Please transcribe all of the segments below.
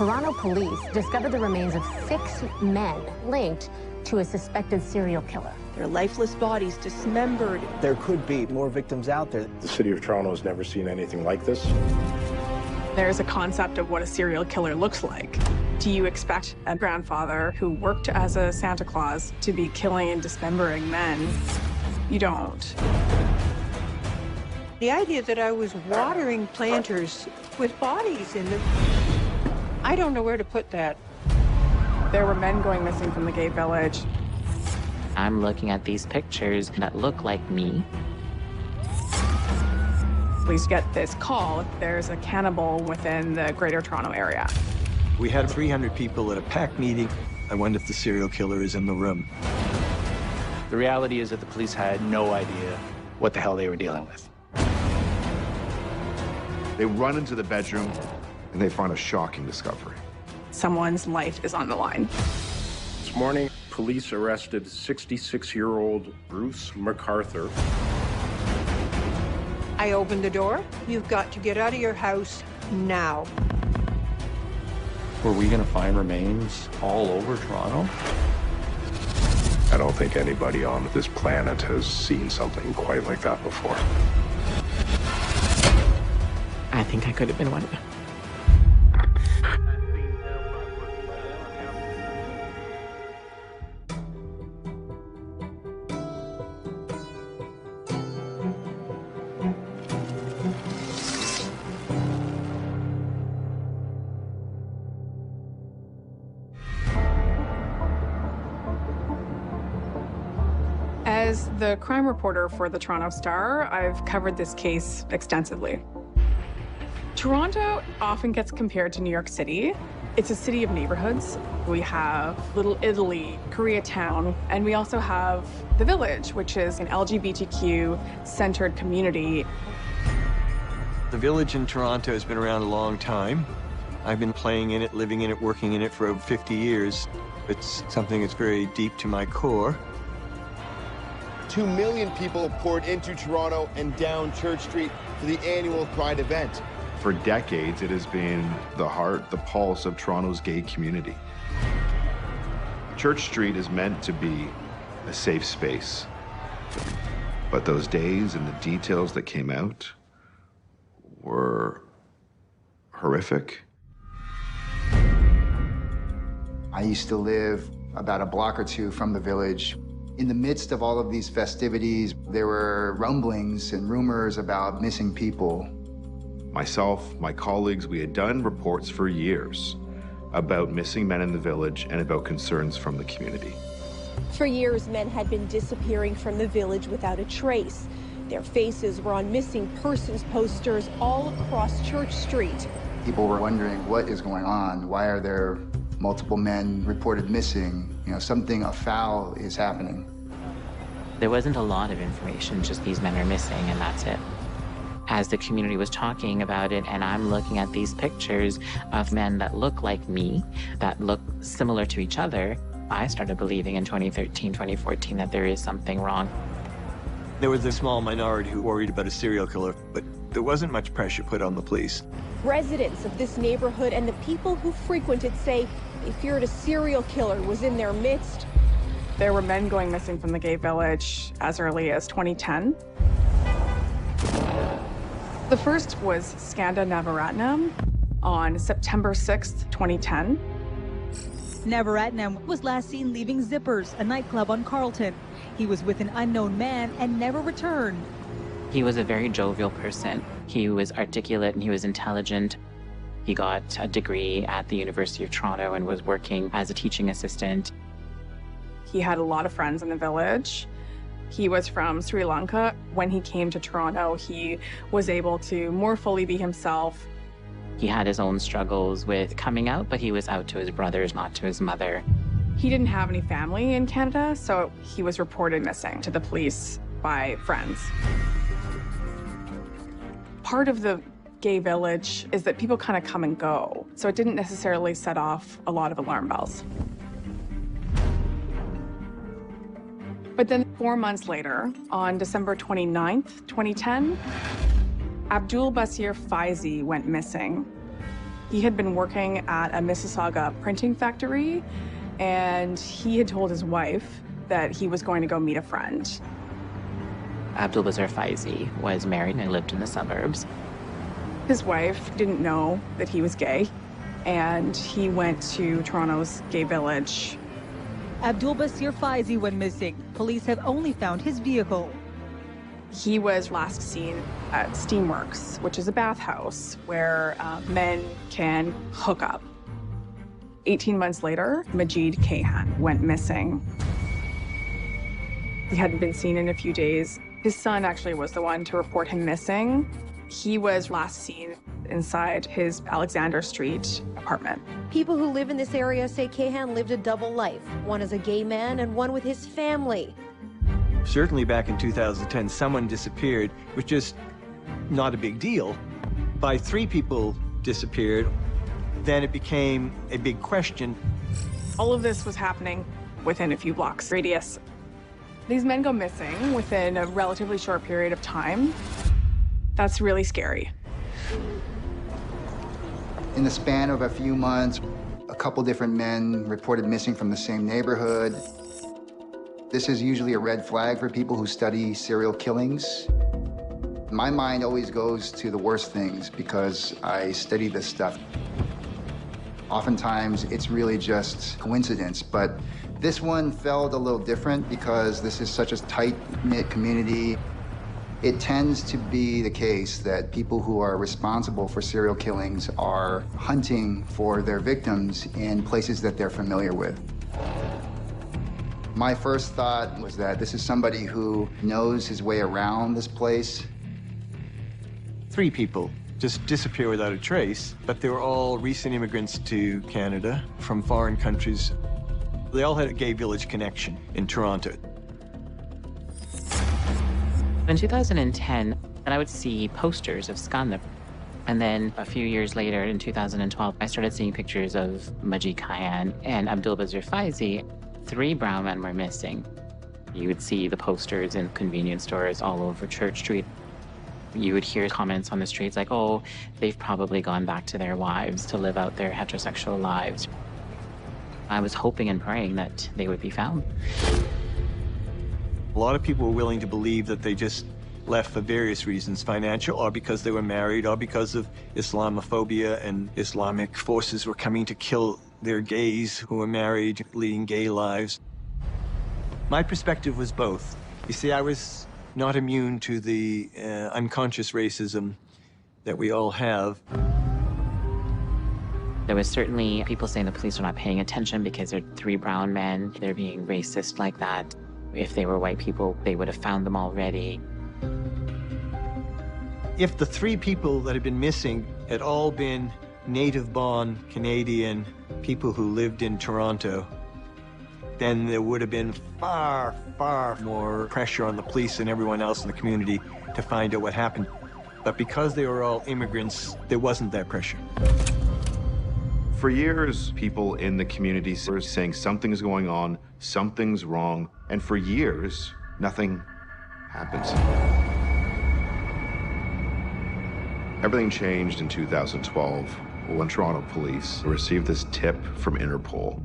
Toronto police discovered the remains of 6 men linked to a suspected serial killer. Their lifeless bodies dismembered. There could be more victims out there. The city of Toronto has never seen anything like this. There's a concept of what a serial killer looks like. Do you expect a grandfather who worked as a Santa Claus to be killing and dismembering men? You don't. The idea that I was watering planters with bodies in them, I don't know where to put that. There were men going missing from the gay village. I'm looking at these pictures that look like me. Police get this call. There's a cannibal within the Greater Toronto area. We had 300 people at a PAC meeting. I wonder if the serial killer is in the room. The reality is that the police had no idea what the hell they were dealing with. They run into the bedroom and they find a shocking discovery. Someone's life is on the line. This morning, police arrested 66-year-old Bruce McArthur. I opened the door. You've got to get out of your house now. Were we going to find remains all over Toronto? I don't think anybody on this planet has seen something quite like that before. I think I could have been one of them. As the crime reporter for the Toronto Star, I've covered this case extensively. Toronto often gets compared to New York City. It's a city of neighborhoods. We have Little Italy, Koreatown, and we also have the Village, which is an LGBTQ-centered community. The village in Toronto has been around a long time. I've been playing in it, living in it, working in it for over 50 years. It's something that's very deep to my core. 2 million people poured into Toronto and down Church Street for the annual Pride event. For decades, it has been the heart, the pulse of Toronto's gay community. Church Street is meant to be a safe space. But those days and the details that came out were horrific. I used to live about a block or two from the Village. In the midst of all of these festivities, there were rumblings and rumors about missing people. Myself, my colleagues, we had done reports for years about missing men in the Village and about concerns from the community. For years, men had been disappearing from the Village without a trace. Their faces were on missing persons posters all across Church Street. People were wondering, what is going on? Why are there multiple men reported missing? You know, something afoul is happening. There wasn't a lot of information, just these men are missing and that's it. As the community was talking about it, and I'm looking at these pictures of men that look like me, that look similar to each other, I started believing in 2013, 2014 that there is something wrong. There was a small minority who worried about a serial killer, but there wasn't much pressure put on the police. Residents of this neighborhood and the people who frequent it say they feared a serial killer was in their midst. There were men going missing from the gay village as early as 2010. The first was Skanda Navaratnam on September 6th, 2010. Navaratnam was last seen leaving Zippers, a nightclub on Carlton. He was with an unknown man and never returned. He was a very jovial person. He was articulate and he was intelligent. He got a degree at the University of Toronto and was working as a teaching assistant. He had a lot of friends in the village. He was from Sri Lanka. When he came to Toronto, he was able to more fully be himself. He had his own struggles with coming out, but he was out to his brothers, not to his mother. He didn't have any family in Canada, so he was reported missing to the police by friends. Part of the gay village is that people kind of come and go, so it didn't necessarily set off a lot of alarm bells. But then 4 months later, on December 29th, 2010, Abdul Basir Faizi went missing. He had been working at a Mississauga printing factory, and he had told his wife that he was going to go meet a friend. Abdulbazir Faizi was married and lived in the suburbs. His wife didn't know that he was gay, and he went to Toronto's gay village. Abdulbazir Faizi went missing. Police have only found his vehicle. He was last seen at Steamworks, which is a bathhouse where men can hook up. 18 months later, Majid Kayhan went missing. He hadn't been seen in a few days. His son actually was the one to report him missing. He was last seen inside his Alexander Street apartment. People who live in this area say Kayhan lived a double life, one as a gay man and one with his family. Certainly back in 2010, someone disappeared, was just not a big deal. By 3 people disappeared, then it became a big question. All of this was happening within a few blocks radius. These men go missing within a relatively short period of time. That's really scary. In the span of a few months, a couple different men reported missing from the same neighborhood. This is usually a red flag for people who study serial killings. My mind always goes to the worst things because I study this stuff. Oftentimes, it's really just coincidence, but this one felt a little different because this is such a tight-knit community. It tends to be the case that people who are responsible for serial killings are hunting for their victims in places that they're familiar with. My first thought was that this is somebody who knows his way around this place. 3 people just disappear without a trace, but they were all recent immigrants to Canada from foreign countries. They all had a gay village connection in Toronto. In 2010, I would see posters of Skanda. And then a few years later, in 2012, I started seeing pictures of Majid Kayhan and Abdulbazir Faizi. 3 brown men were missing. You would see the posters in convenience stores all over Church Street. You would hear comments on the streets like, oh, they've probably gone back to their wives to live out their heterosexual lives. I was hoping and praying that they would be found. A lot of people were willing to believe that they just left for various reasons, financial, or because they were married, or because of Islamophobia and Islamic forces were coming to kill their gays who were married, leading gay lives. My perspective was both. You see, I was not immune to the unconscious racism that we all have. There was certainly people saying the police are not paying attention because they're 3 brown men. They're being racist like that. If they were white people, they would have found them already. If the 3 people that had been missing had all been native-born Canadian people who lived in Toronto, then there would have been far, far more pressure on the police and everyone else in the community to find out what happened. But because they were all immigrants, there wasn't that pressure. For years, people in the community were saying something's going on, something's wrong, and for years, nothing happens. Everything changed in 2012 when Toronto police received this tip from Interpol.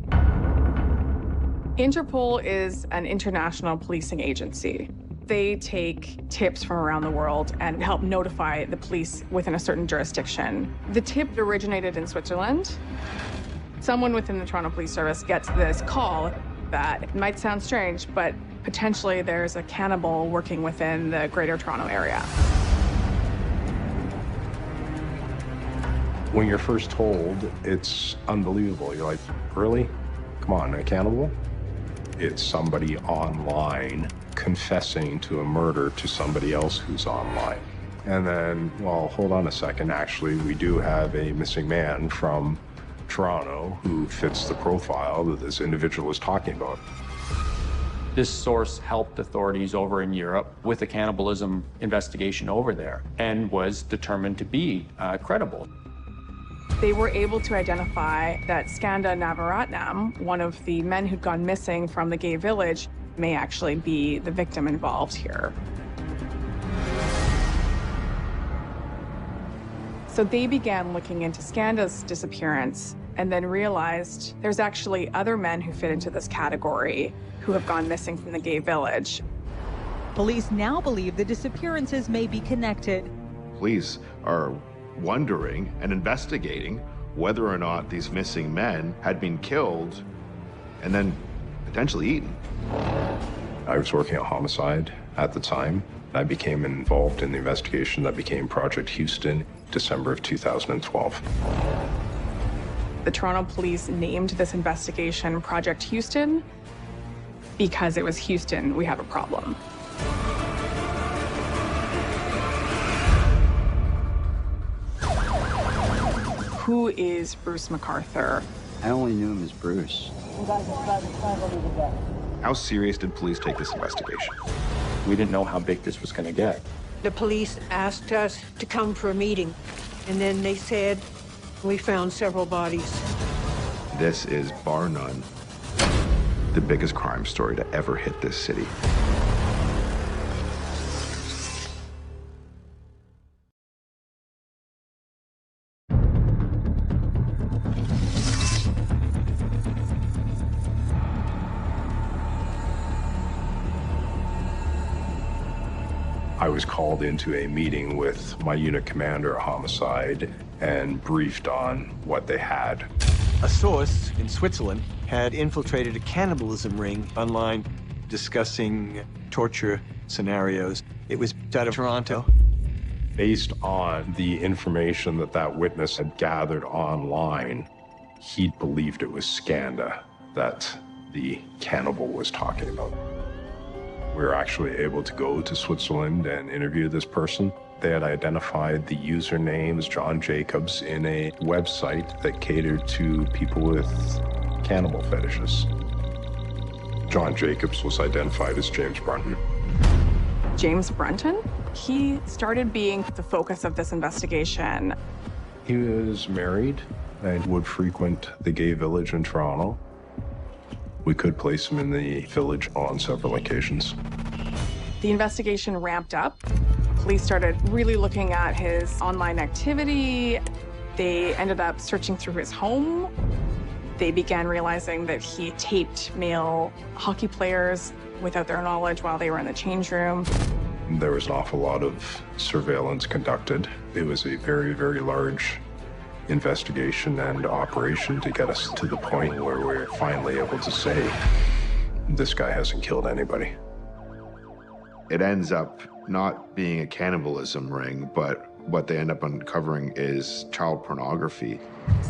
Interpol is an international policing agency. They take tips from around the world and help notify the police within a certain jurisdiction. The tip originated in Switzerland. Someone within the Toronto Police Service gets this call that it might sound strange, but potentially there's a cannibal working within the Greater Toronto area. When you're first told, it's unbelievable. You're like, really? Come on, a cannibal? It's somebody online confessing to a murder to somebody else who's online. And then, well, hold on a second. Actually, we do have a missing man from Toronto who fits the profile that this individual is talking about. This source helped authorities over in Europe with a cannibalism investigation over there and was determined to be credible. They were able to identify that Skanda Navaratnam, one of the men who'd gone missing from the gay village, may actually be the victim involved here. So they began looking into Skanda's disappearance and then realized there's actually other men who fit into this category who have gone missing from the gay village. Police now believe the disappearances may be connected. Police are wondering and investigating whether or not these missing men had been killed and then potentially eaten. I was working at homicide at the time. I became involved in the investigation that became Project Houston, December of 2012. The Toronto police named this investigation Project Houston because it was Houston, we have a problem. Who is Bruce McArthur? I only knew him as Bruce. How serious did police take this investigation? We didn't know how big this was going to get. The police asked us to come for a meeting, and then they said, we found several bodies. This is, bar none, the biggest crime story to ever hit this city. I was called into a meeting with my unit commander, homicide, and briefed on what they had. A source in Switzerland had infiltrated a cannibalism ring online discussing torture scenarios. It was out of Toronto. Based on the information that that witness had gathered online, he believed it was Skanda that the cannibal was talking about. We were actually able to go to Switzerland and interview this person. They had identified the usernames John Jacobs in a website that catered to people with cannibal fetishes. John Jacobs was identified as James Brunton. James Brunton? He started being the focus of this investigation. He was married and would frequent the gay village in Toronto. We could place him in the village on several occasions. The investigation ramped up. Police started really looking at his online activity. They ended up searching through his home. They began realizing that he taped male hockey players without their knowledge while they were in the change room. There was an awful lot of surveillance conducted. It was a very, very large investigation and operation to get us to the point where we're finally able to say, this guy hasn't killed anybody. It ends up not being a cannibalism ring, but what they end up uncovering is child pornography.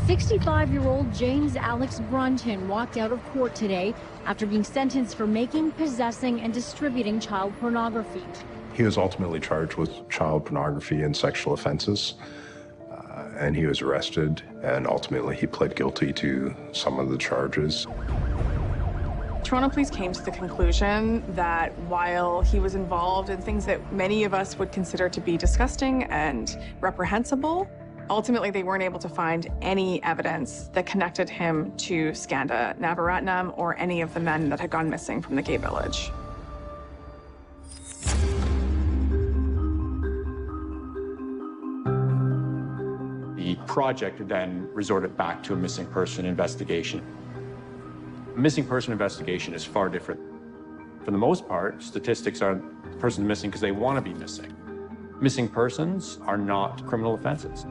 65-year-old James Alex Brunton walked out of court today after being sentenced for making, possessing, and distributing child pornography. He was ultimately charged with child pornography and sexual offenses, and he was arrested, and ultimately he pled guilty to some of the charges. Toronto police came to the conclusion that while he was involved in things that many of us would consider to be disgusting and reprehensible, ultimately they weren't able to find any evidence that connected him to Skanda Navaratnam or any of the men that had gone missing from the gay village. The project then resorted back to a missing person investigation. A missing person investigation is far different. For the most part, statistics are the person's missing because they want to be missing. Missing persons are not criminal offenses.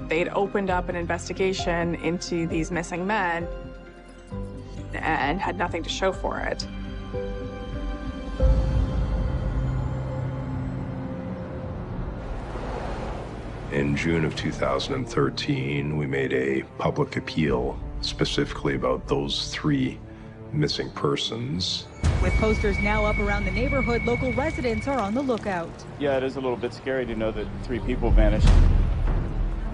They'd opened up an investigation into these missing men and had nothing to show for it. In June of 2013, we made a public appeal specifically about those 3 missing persons. With posters now up around the neighborhood, local residents are on the lookout. Yeah, it is a little bit scary to know that 3 people vanished.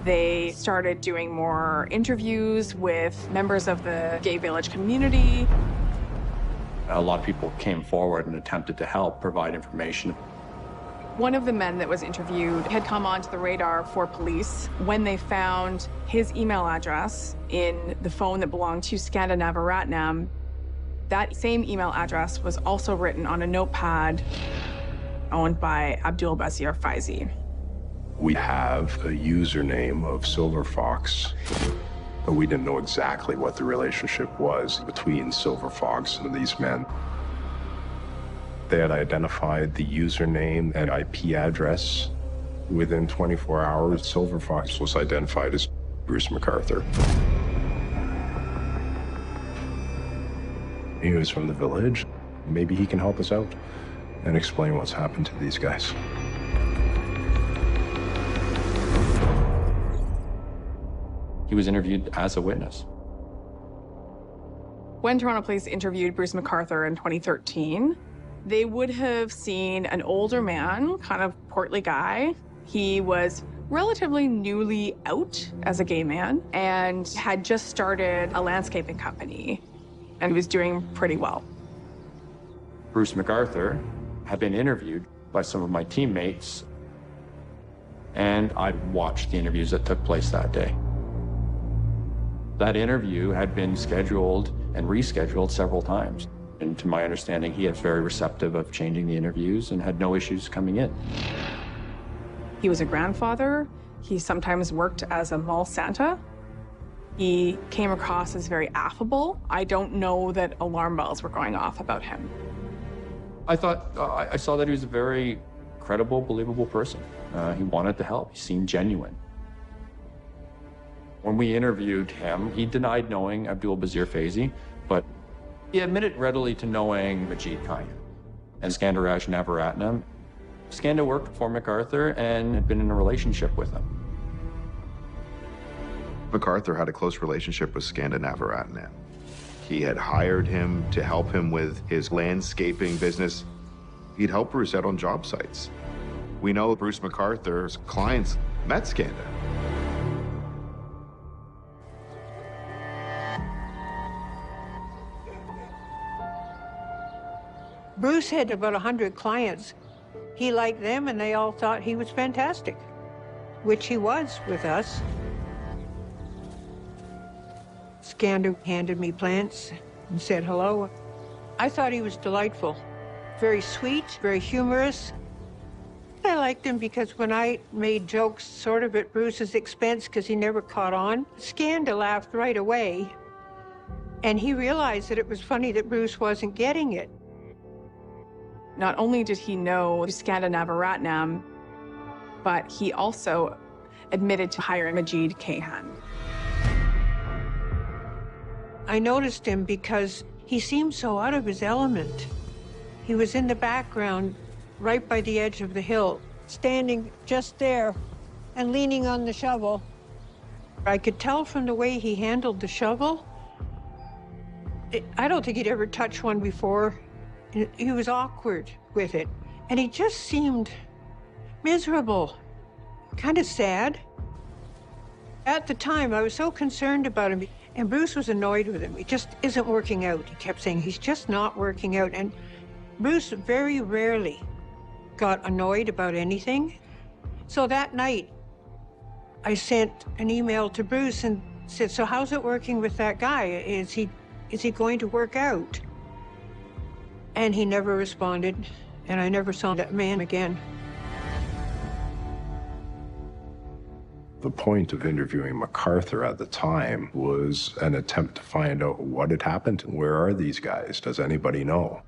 They started doing more interviews with members of the gay village community. A lot of people came forward and attempted to help provide information. One of the men that was interviewed had come onto the radar for police when they found his email address in the phone that belonged to Skanda Navaratnam. That same email address was also written on a notepad owned by Abdul Basir Faizi. We have a username of Silver Fox, but we didn't know exactly what the relationship was between Silver Fox and these men. They had identified the username and IP address. Within 24 hours, Silver Fox was identified as Bruce McArthur. He was from the village. Maybe he can help us out and explain what's happened to these guys. He was interviewed as a witness. When Toronto Police interviewed Bruce McArthur in 2013, they would have seen an older man, kind of portly guy. He was relatively newly out as a gay man and had just started a landscaping company, and he was doing pretty well. Bruce McArthur had been interviewed by some of my teammates, and I watched the interviews that took place that day. That interview had been scheduled and rescheduled several times. And to my understanding, he was very receptive of changing the interviews and had no issues coming in. He was a grandfather. He sometimes worked as a mall Santa. He came across as very affable. I don't know that alarm bells were going off about him. I saw that he was a very credible, believable person. He wanted to help. He seemed genuine. When we interviewed him, he denied knowing Abdul Bazir Faizi, but he admitted readily to knowing Majid Kayhan and Skandaraj Navaratnam. Skanda worked for McArthur and had been in a relationship with him. McArthur had a close relationship with Skanda Navaratnam. He had hired him to help him with his landscaping business. He'd help Bruce out on job sites. We know Bruce McArthur's clients met Skanda. Bruce had about 100 clients. He liked them, and they all thought he was fantastic, which he was with us. Skanda handed me plants and said hello. I thought he was delightful, very sweet, very humorous. I liked him because when I made jokes sort of at Bruce's expense because he never caught on, Skanda laughed right away, and he realized that it was funny that Bruce wasn't getting it. Not only did he know Skanda Navaratnam, but he also admitted to hiring Majid Kayhan. I noticed him because he seemed so out of his element. He was in the background, right by the edge of the hill, standing just there and leaning on the shovel. I could tell from the way he handled the shovel, I don't think he'd ever touched one before. He was awkward with it, and he just seemed miserable, kind of sad. At the time, I was so concerned about him, and Bruce was annoyed with him. He just isn't working out. He kept saying, he's just not working out. And Bruce very rarely got annoyed about anything. So that night, I sent an email to Bruce and said, so how's it working with that guy? Is he going to work out? And he never responded, and I never saw that man again. The point of interviewing McArthur at the time was an attempt to find out what had happened. Where are these guys? Does anybody know?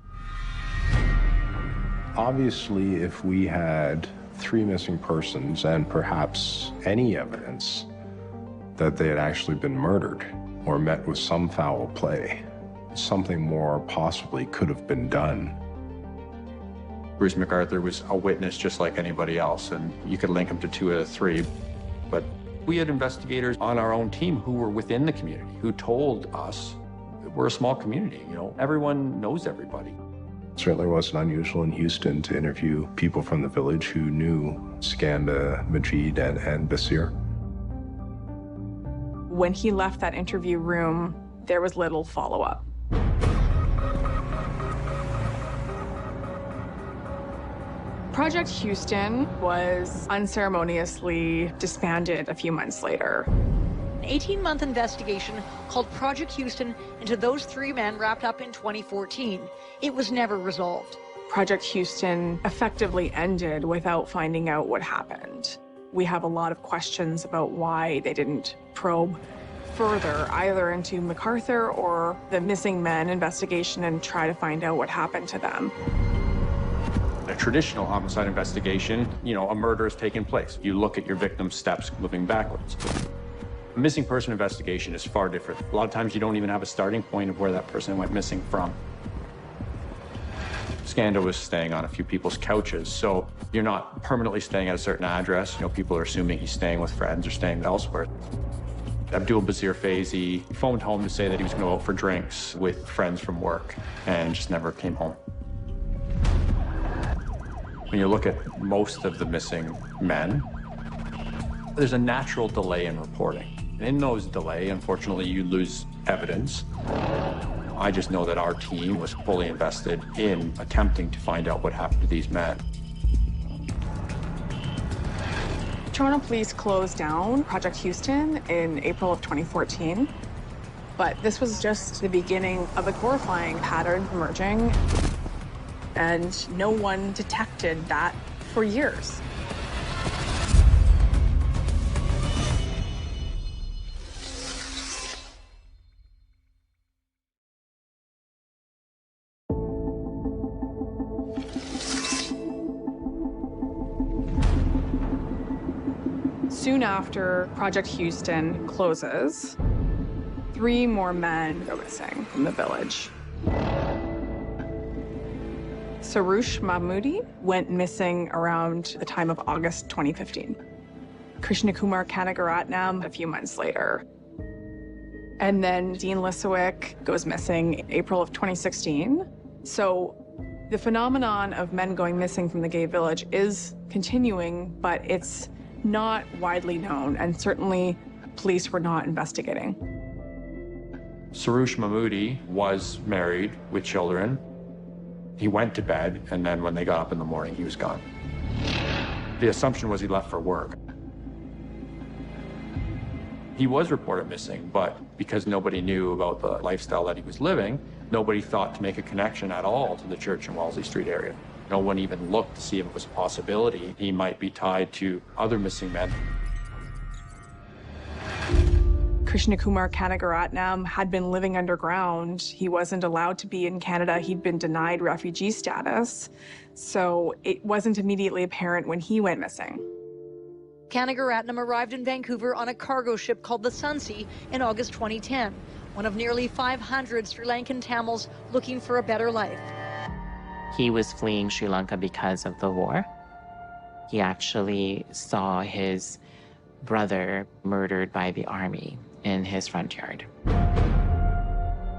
Obviously, if we had 3 missing persons and perhaps any evidence that they had actually been murdered or met with some foul play, something more possibly could have been done. Bruce McArthur was a witness just like anybody else, and you could link him to 2 out of 3. But we had investigators on our own team who were within the community, who told us that we're a small community, everyone knows everybody. It certainly wasn't unusual in Houston to interview people from the village who knew Skanda, Majid, and Basir. When he left that interview room, there was little follow-up. Project Houston was unceremoniously disbanded a few months later. An 18-month investigation called Project Houston into those 3 men wrapped up in 2014. It was never resolved. Project Houston effectively ended without finding out what happened. We have a lot of questions about why they didn't probe further, either into McArthur or the missing men investigation, and try to find out what happened to them. A traditional homicide investigation, a murder has taken place. You look at your victim's steps moving backwards. A missing person investigation is far different. A lot of times you don't even have a starting point of where that person went missing from. Skanda was staying on a few people's couches, so you're not permanently staying at a certain address. People are assuming he's staying with friends or staying elsewhere. Abdul Basir Faizi phoned home to say that he was going to go out for drinks with friends from work and just never came home. When you look at most of the missing men, there's a natural delay in reporting. And in those delay, unfortunately, you lose evidence. I just know that our team was fully invested in attempting to find out what happened to these men. Toronto Police closed down Project Houston in April of 2014, but this was just the beginning of a horrifying pattern emerging, and no one detected that for years. Soon after Project Houston closes, 3 more men go missing from the village. Sarush Mahmoodi went missing around the time of August 2015. Krishnakumar Kanagaratnam a few months later. And then Dean Lisowick goes missing April of 2016. So the phenomenon of men going missing from the gay village is continuing, but it's not widely known, and certainly police were not investigating. Sarush Mahmoodi was married with children. He went to bed, and then when they got up in the morning, he was gone. The assumption was he left for work. He was reported missing, but because nobody knew about the lifestyle that he was living, nobody thought to make a connection at all to the church in Wellesley Street area. No one even looked to see if it was a possibility he might be tied to other missing men. Krishnakumar Kanagaratnam had been living underground. He wasn't allowed to be in Canada. He'd been denied refugee status. So it wasn't immediately apparent when he went missing. Kanagaratnam arrived in Vancouver on a cargo ship called the Sunsea in August 2010, one of nearly 500 Sri Lankan Tamils looking for a better life. He was fleeing Sri Lanka because of the war. He actually saw his brother murdered by the army in his front yard.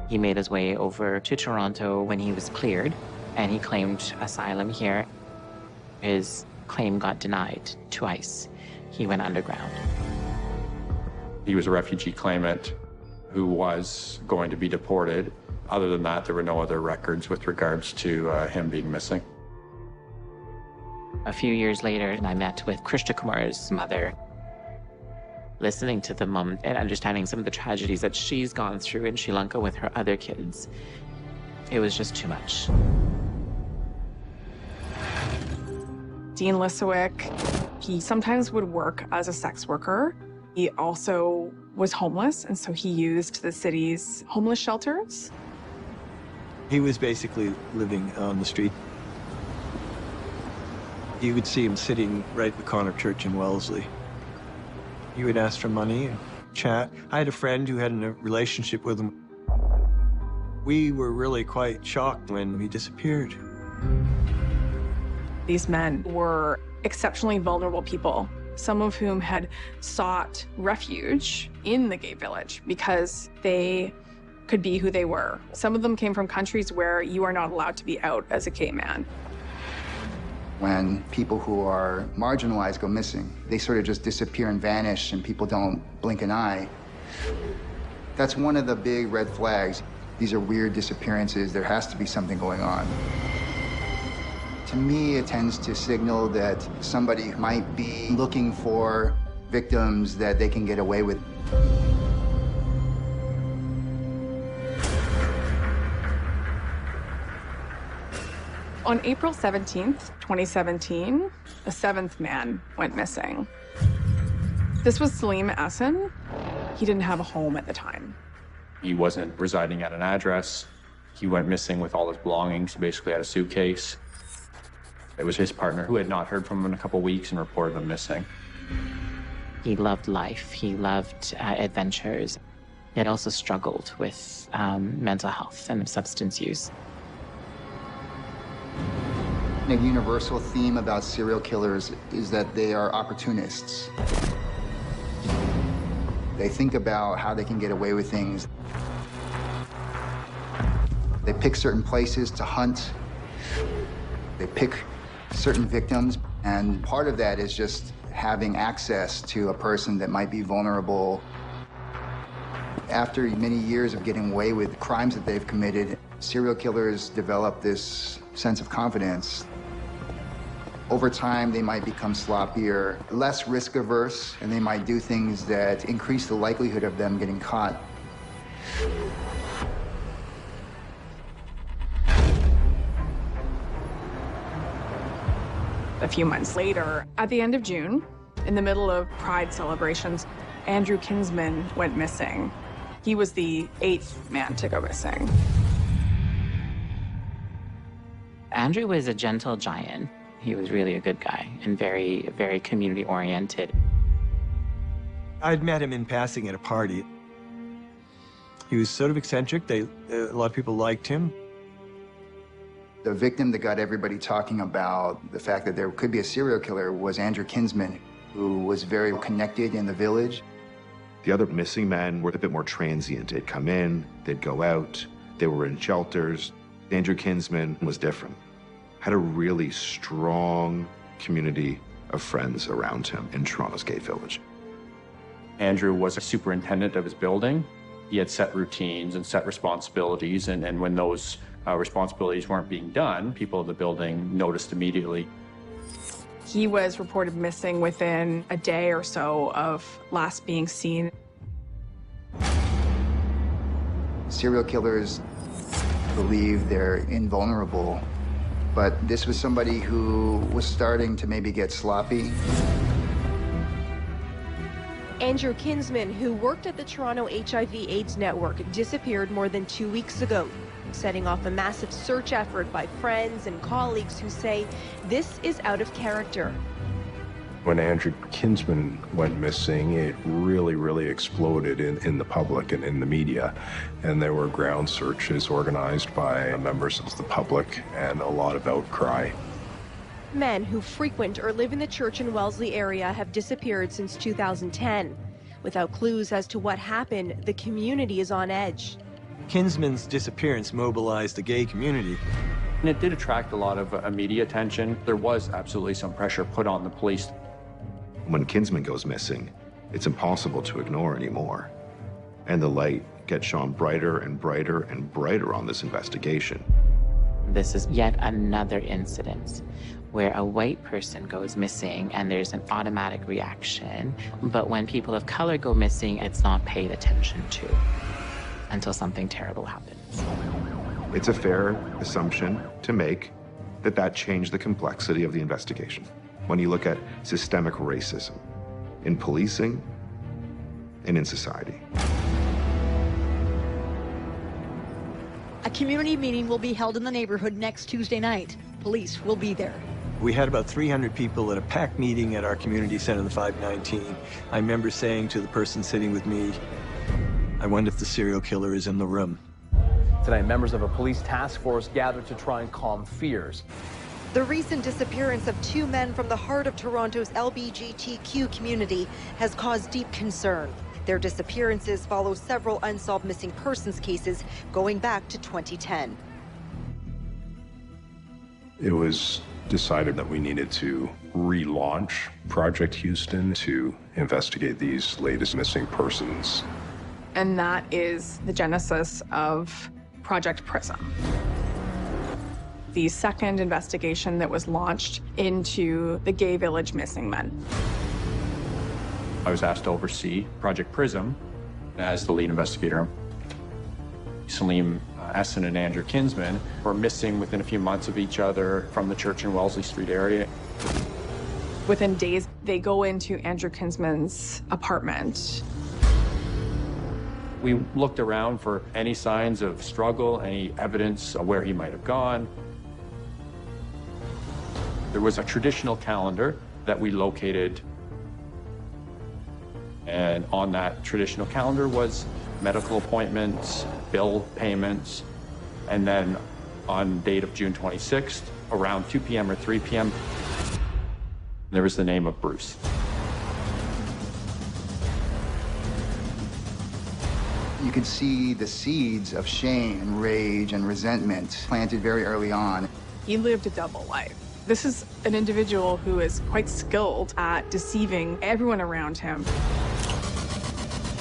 He made his way over to Toronto when he was cleared, and he claimed asylum here. His claim got denied twice. He went underground. He was a refugee claimant who was going to be deported. Other than that, there were no other records with regards to him being missing. A few years later, I met with Krishna Kumar's mother. Listening to the mom and understanding some of the tragedies that she's gone through in Sri Lanka with her other kids, it was just too much. Dean Lisowick, he sometimes would work as a sex worker. He also was homeless, and so he used the city's homeless shelters. He was basically living on the street. You would see him sitting right at the corner church in Wellesley. He would ask for money and chat. I had a friend who had a relationship with him. We were really quite shocked when he disappeared. These men were exceptionally vulnerable people, some of whom had sought refuge in the gay village because they could be who they were. Some of them came from countries where you are not allowed to be out as a gay man. When people who are marginalized go missing, they sort of just disappear and vanish, and people don't blink an eye. That's one of the big red flags. These are weird disappearances. There has to be something going on. To me, it tends to signal that somebody might be looking for victims that they can get away with. On April 17th, 2017, a 7th man went missing. This was Salim Essen. He didn't have a home at the time. He wasn't residing at an address. He went missing with all his belongings. He basically had a suitcase. It was his partner who had not heard from him in a couple weeks and reported him missing. He loved life. He loved adventures. He had also struggled with mental health and substance use. A universal theme about serial killers is that they are opportunists. They think about how they can get away with things. They pick certain places to hunt. They pick certain victims, and part of that is just having access to a person that might be vulnerable. After many years of getting away with crimes that they've committed, serial killers develop this sense of confidence. Over time, they might become sloppier, less risk-averse, and they might do things that increase the likelihood of them getting caught. A few months later, at the end of June, in the middle of Pride celebrations, Andrew Kinsman went missing. He was the 8th man to go missing. Andrew was a gentle giant. He was really a good guy and very, very community-oriented. I'd met him in passing at a party. He was sort of eccentric. A lot of people liked him. The victim that got everybody talking about the fact that there could be a serial killer was Andrew Kinsman, who was very connected in the village. The other missing men were a bit more transient. They'd come in, they'd go out, they were in shelters. Andrew Kinsman was different. Had a really strong community of friends around him in Toronto's gay village. Andrew was a superintendent of his building. He had set routines and set responsibilities, and when those responsibilities weren't being done, people in the building noticed immediately. He was reported missing within a day or so of last being seen. Serial killers believe they're invulnerable, but this was somebody who was starting to maybe get sloppy. Andrew Kinsman, who worked at the Toronto HIV/AIDS network, disappeared more than 2 weeks ago, setting off a massive search effort by friends and colleagues who say this is out of character. When Andrew Kinsman went missing, it really exploded in the public and in the media. And there were ground searches organized by members of the public and a lot of outcry. Men who frequent or live in the Church and Wellesley area have disappeared since 2010. Without clues as to what happened, the community is on edge. Kinsman's disappearance mobilized the gay community. And it did attract a lot of media attention. There was absolutely some pressure put on the police. When Kinsman goes missing, it's impossible to ignore anymore. And the light gets shone brighter and brighter and brighter on this investigation. This is yet another incident where a white person goes missing and there's an automatic reaction. But when people of color go missing, it's not paid attention to until something terrible happens. It's a fair assumption to make that that changed the complexity of the investigation. When you look at systemic racism in policing and in society. A community meeting will be held in the neighborhood next Tuesday night. Police will be there. We had about 300 people at a packed meeting at our community center, the 519. I remember saying to the person sitting with me, I wonder if the serial killer is in the room. Today, members of a police task force gathered to try and calm fears. The recent disappearance of 2 men from the heart of Toronto's LGBTQ community has caused deep concern. Their disappearances follow several unsolved missing persons cases going back to 2010. It was decided that we needed to relaunch Project Houston to investigate these latest missing persons. And that is the genesis of Project Prism, the second investigation that was launched into the gay village missing men. I was asked to oversee Project Prism as the lead investigator. Salim Essen and Andrew Kinsman were missing within a few months of each other from the Church and Wellesley Street area. Within days, they go into Andrew Kinsman's apartment. We looked around for any signs of struggle, any evidence of where he might have gone. There was a traditional calendar that we located, and on that traditional calendar was medical appointments, bill payments, and then on the date of June 26th, around 2 p.m. or 3 p.m., there was the name of Bruce. You could see the seeds of shame and rage and resentment planted very early on. He lived a double life. This is an individual who is quite skilled at deceiving everyone around him.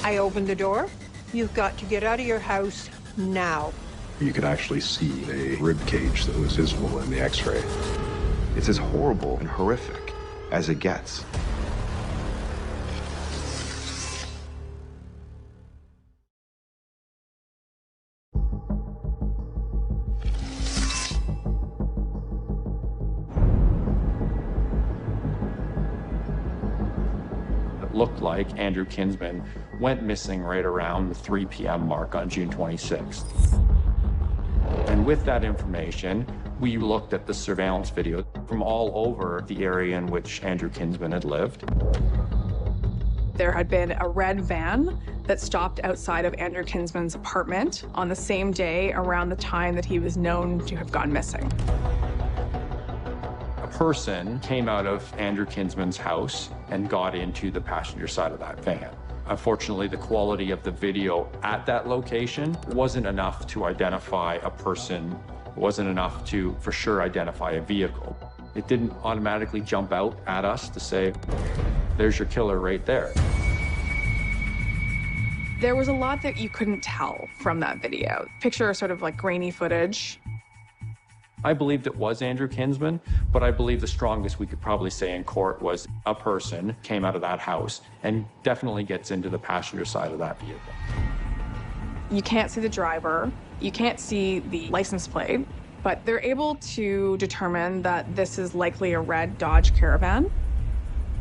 I opened the door. You've got to get out of your house now. You could actually see a rib cage that was visible in the x-ray. It's as horrible and horrific as it gets. It looked like Andrew Kinsman went missing right around the 3 p.m. mark on June 26th. And with that information, we looked at the surveillance video from all over the area in which Andrew Kinsman had lived. There had been a red van that stopped outside of Andrew Kinsman's apartment on the same day around the time that he was known to have gone missing. A person came out of Andrew Kinsman's house and got into the passenger side of that van. Unfortunately, the quality of the video at that location wasn't enough to identify a person, wasn't enough to for sure identify a vehicle. It didn't automatically jump out at us to say, there's your killer right there. There was a lot that you couldn't tell from that video. Picture sort of like grainy footage. I believed it was Andrew Kinsman, but I believe the strongest we could probably say in court was a person came out of that house and definitely gets into the passenger side of that vehicle. You can't see the driver, you can't see the license plate, but they're able to determine that this is likely a red Dodge Caravan.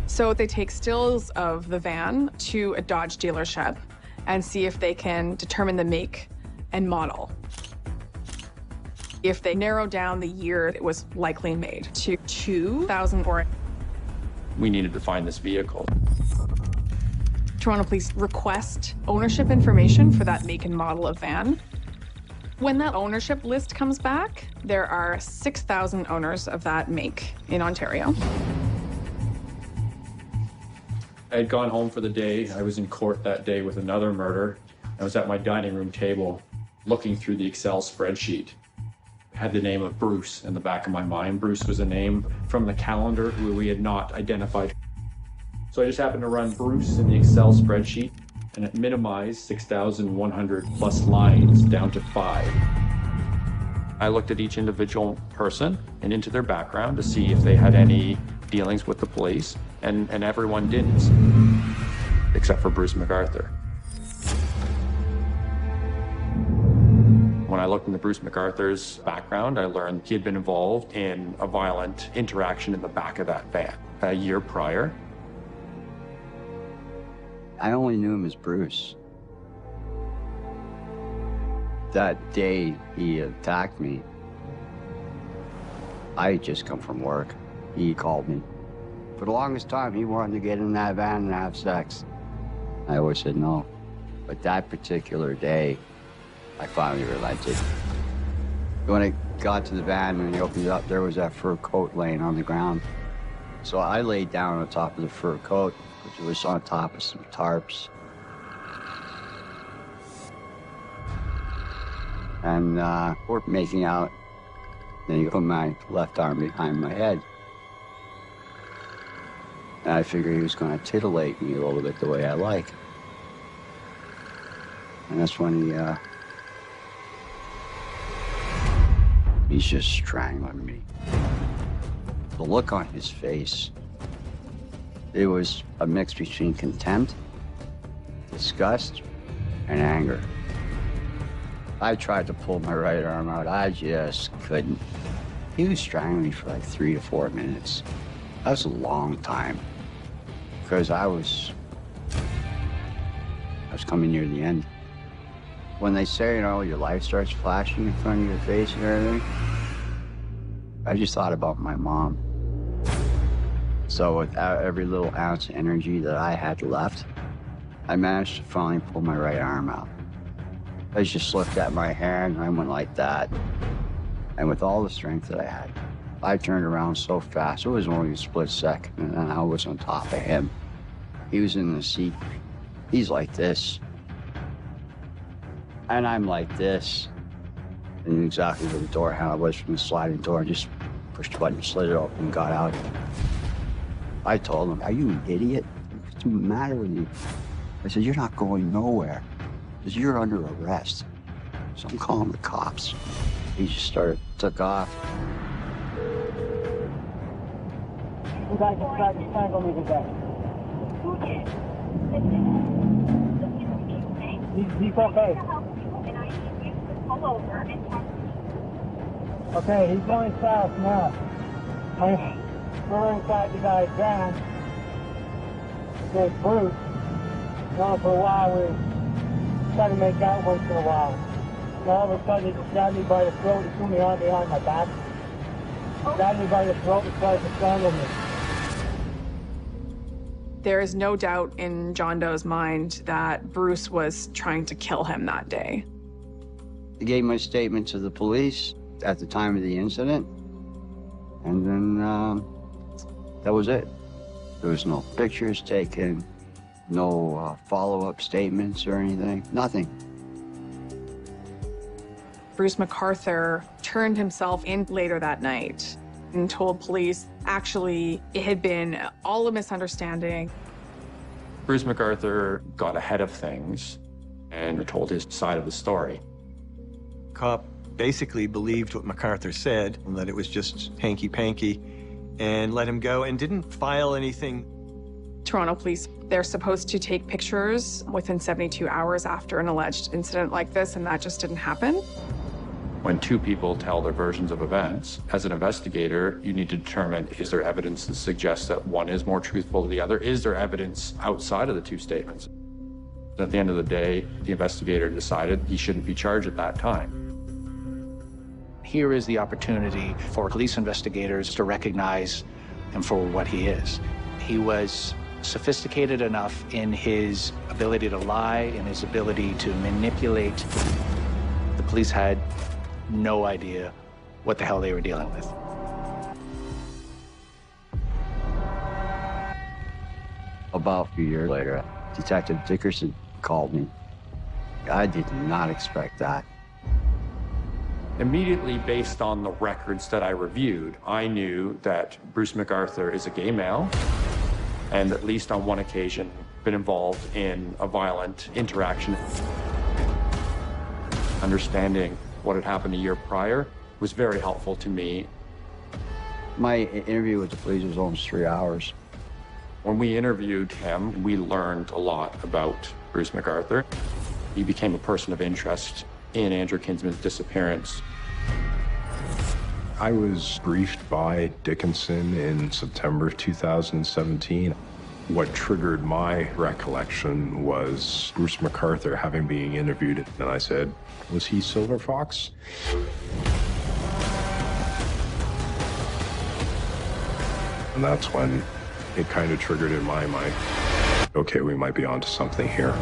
So they take stills of the van to a Dodge dealership and see if they can determine the make and model. If they narrow down the year it was likely made to 2004. We needed to find this vehicle. Toronto Police request ownership information for that make and model of van. When that ownership list comes back, there are 6,000 owners of that make in Ontario. I had gone home for the day. I was in court that day with another murder. I was at my dining room table looking through the Excel spreadsheet. I had the name of Bruce in the back of my mind. Bruce was a name from the calendar who we had not identified. So I just happened to run Bruce in the Excel spreadsheet, and it minimized 6,100 plus lines down to 5. I looked at each individual person and into their background to see if they had any dealings with the police, and everyone didn't, except for Bruce McArthur. When I looked into Bruce McArthur's background, I learned he had been involved in a violent interaction in the back of that van a year prior. I only knew him as Bruce. That day he attacked me, I had just come from work. He called me. For the longest time, he wanted to get in that van and have sex. I always said no. But that particular day, I finally relented. When I got to the van and he opened it up, there was that fur coat laying on the ground. So I laid down on top of the fur coat, which was on top of some tarps. And we're making out. Then he put my left arm behind my head. And I figured he was going to titillate me a little bit the way I like. And that's when he's just strangling me. The look on his face, it was a mix between contempt, disgust, and anger. I tried to pull my right arm out. I just couldn't. He was strangling me for like 3 to 4 minutes. That's a long time. Because I was coming near the end. When they say, you know, your life starts flashing in front of your face and everything, I just thought about my mom. So with every little ounce of energy that I had left, I managed to finally pull my right arm out. I just looked at my hand and I went like that. And with all the strength that I had, I turned around so fast, it was only a split second, and then I was on top of him. He was in the seat. He's like this. And I'm like this. And exactly where the door handle was from the sliding door, just pushed the button, slid it open, and got out. I told him, "Are you an idiot? What's the matter with you?" I said, "You're not going nowhere, because you're under arrest." So I'm calling the cops. He just took off. You guys just tried to strangle me to death. He's okay. Okay, he's going south now. We're inside the guy's van. His name's Bruce. Known for a while, we try to make out once in a while. And all of a sudden, he just grabbed me by the throat and threw me on behind my back. He grabbed me by the throat and tried to strangle me. There is no doubt in John Doe's mind that Bruce was trying to kill him that day. I gave my statement to the police at the time of the incident, and then that was it. There was no pictures taken, no follow-up statements or anything, nothing. Bruce McArthur turned himself in later that night and told police, actually, it had been all a misunderstanding. Bruce McArthur got ahead of things and told his side of the story. Cop basically believed what McArthur said, that it was just hanky-panky, and let him go and didn't file anything. Toronto police, they're supposed to take pictures within 72 hours after an alleged incident like this, and that just didn't happen. When two people tell their versions of events, as an investigator, you need to determine, is there evidence that suggests that one is more truthful than the other? Is there evidence outside of the two statements? At the end of the day, the investigator decided he shouldn't be charged at that time. Here is the opportunity for police investigators to recognize him for what he is. He was sophisticated enough in his ability to lie, in his ability to manipulate. The police had no idea what the hell they were dealing with. About a few years later, Detective Dickerson called me. I did not expect that. Immediately based on the records that I reviewed, I knew that Bruce McArthur is a gay male and at least on one occasion been involved in a violent interaction. Understanding what had happened a year prior was very helpful to me. My interview with the police was almost 3 hours. When we interviewed him, we learned a lot about Bruce McArthur. He became a person of interest in Andrew Kinsman's disappearance. I was briefed by Dickinson in September of 2017. What triggered my recollection was Bruce McArthur having been interviewed, and I said, "Was he Silver Fox?" And that's when it kind of triggered in my mind, okay, we might be onto something here.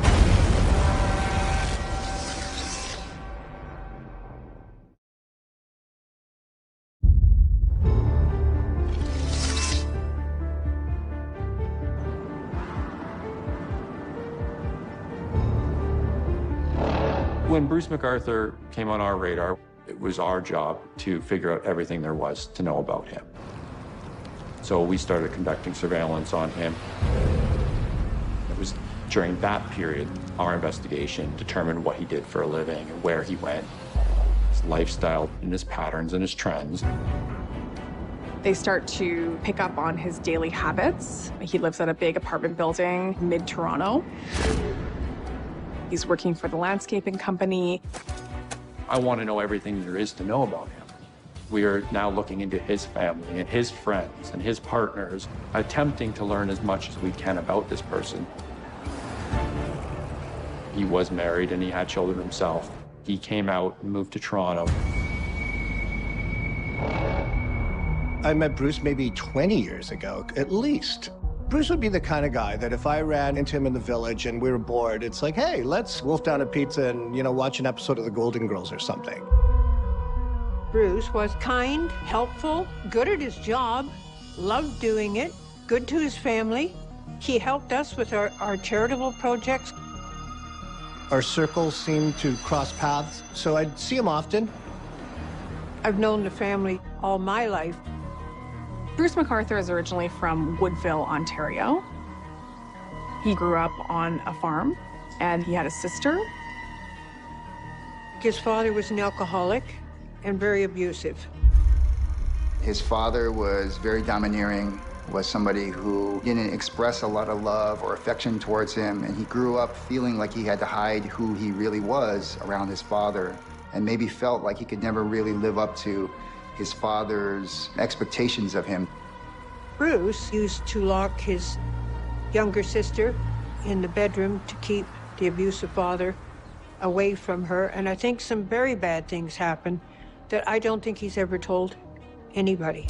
When Bruce McArthur came on our radar, it was our job to figure out everything there was to know about him. So we started conducting surveillance on him. It was during that period our investigation determined what he did for a living and where he went, his lifestyle and his patterns and his trends. They start to pick up on his daily habits. He lives at a big apartment building mid-Toronto. He's working for the landscaping company. I want to know everything there is to know about him. We are now looking into his family and his friends and his partners, attempting to learn as much as we can about this person. He was married and he had children himself. He came out and moved to Toronto. I met Bruce maybe 20 years ago, at least. Bruce would be the kind of guy that if I ran into him in the village and we were bored, it's like, hey, let's wolf down a pizza and, you know, watch an episode of The Golden Girls or something. Bruce was kind, helpful, good at his job, loved doing it, good to his family. He helped us with our charitable projects. Our circles seemed to cross paths, so I'd see him often. I've known the family all my life. Bruce McArthur is originally from Woodville, Ontario. He grew up on a farm, and he had a sister. His father was an alcoholic and very abusive. His father was very domineering, was somebody who didn't express a lot of love or affection towards him, and he grew up feeling like he had to hide who he really was around his father, and maybe felt like he could never really live up to his father's expectations of him. Bruce used to lock his younger sister in the bedroom to keep the abusive father away from her, and I think some very bad things happened that I don't think he's ever told anybody.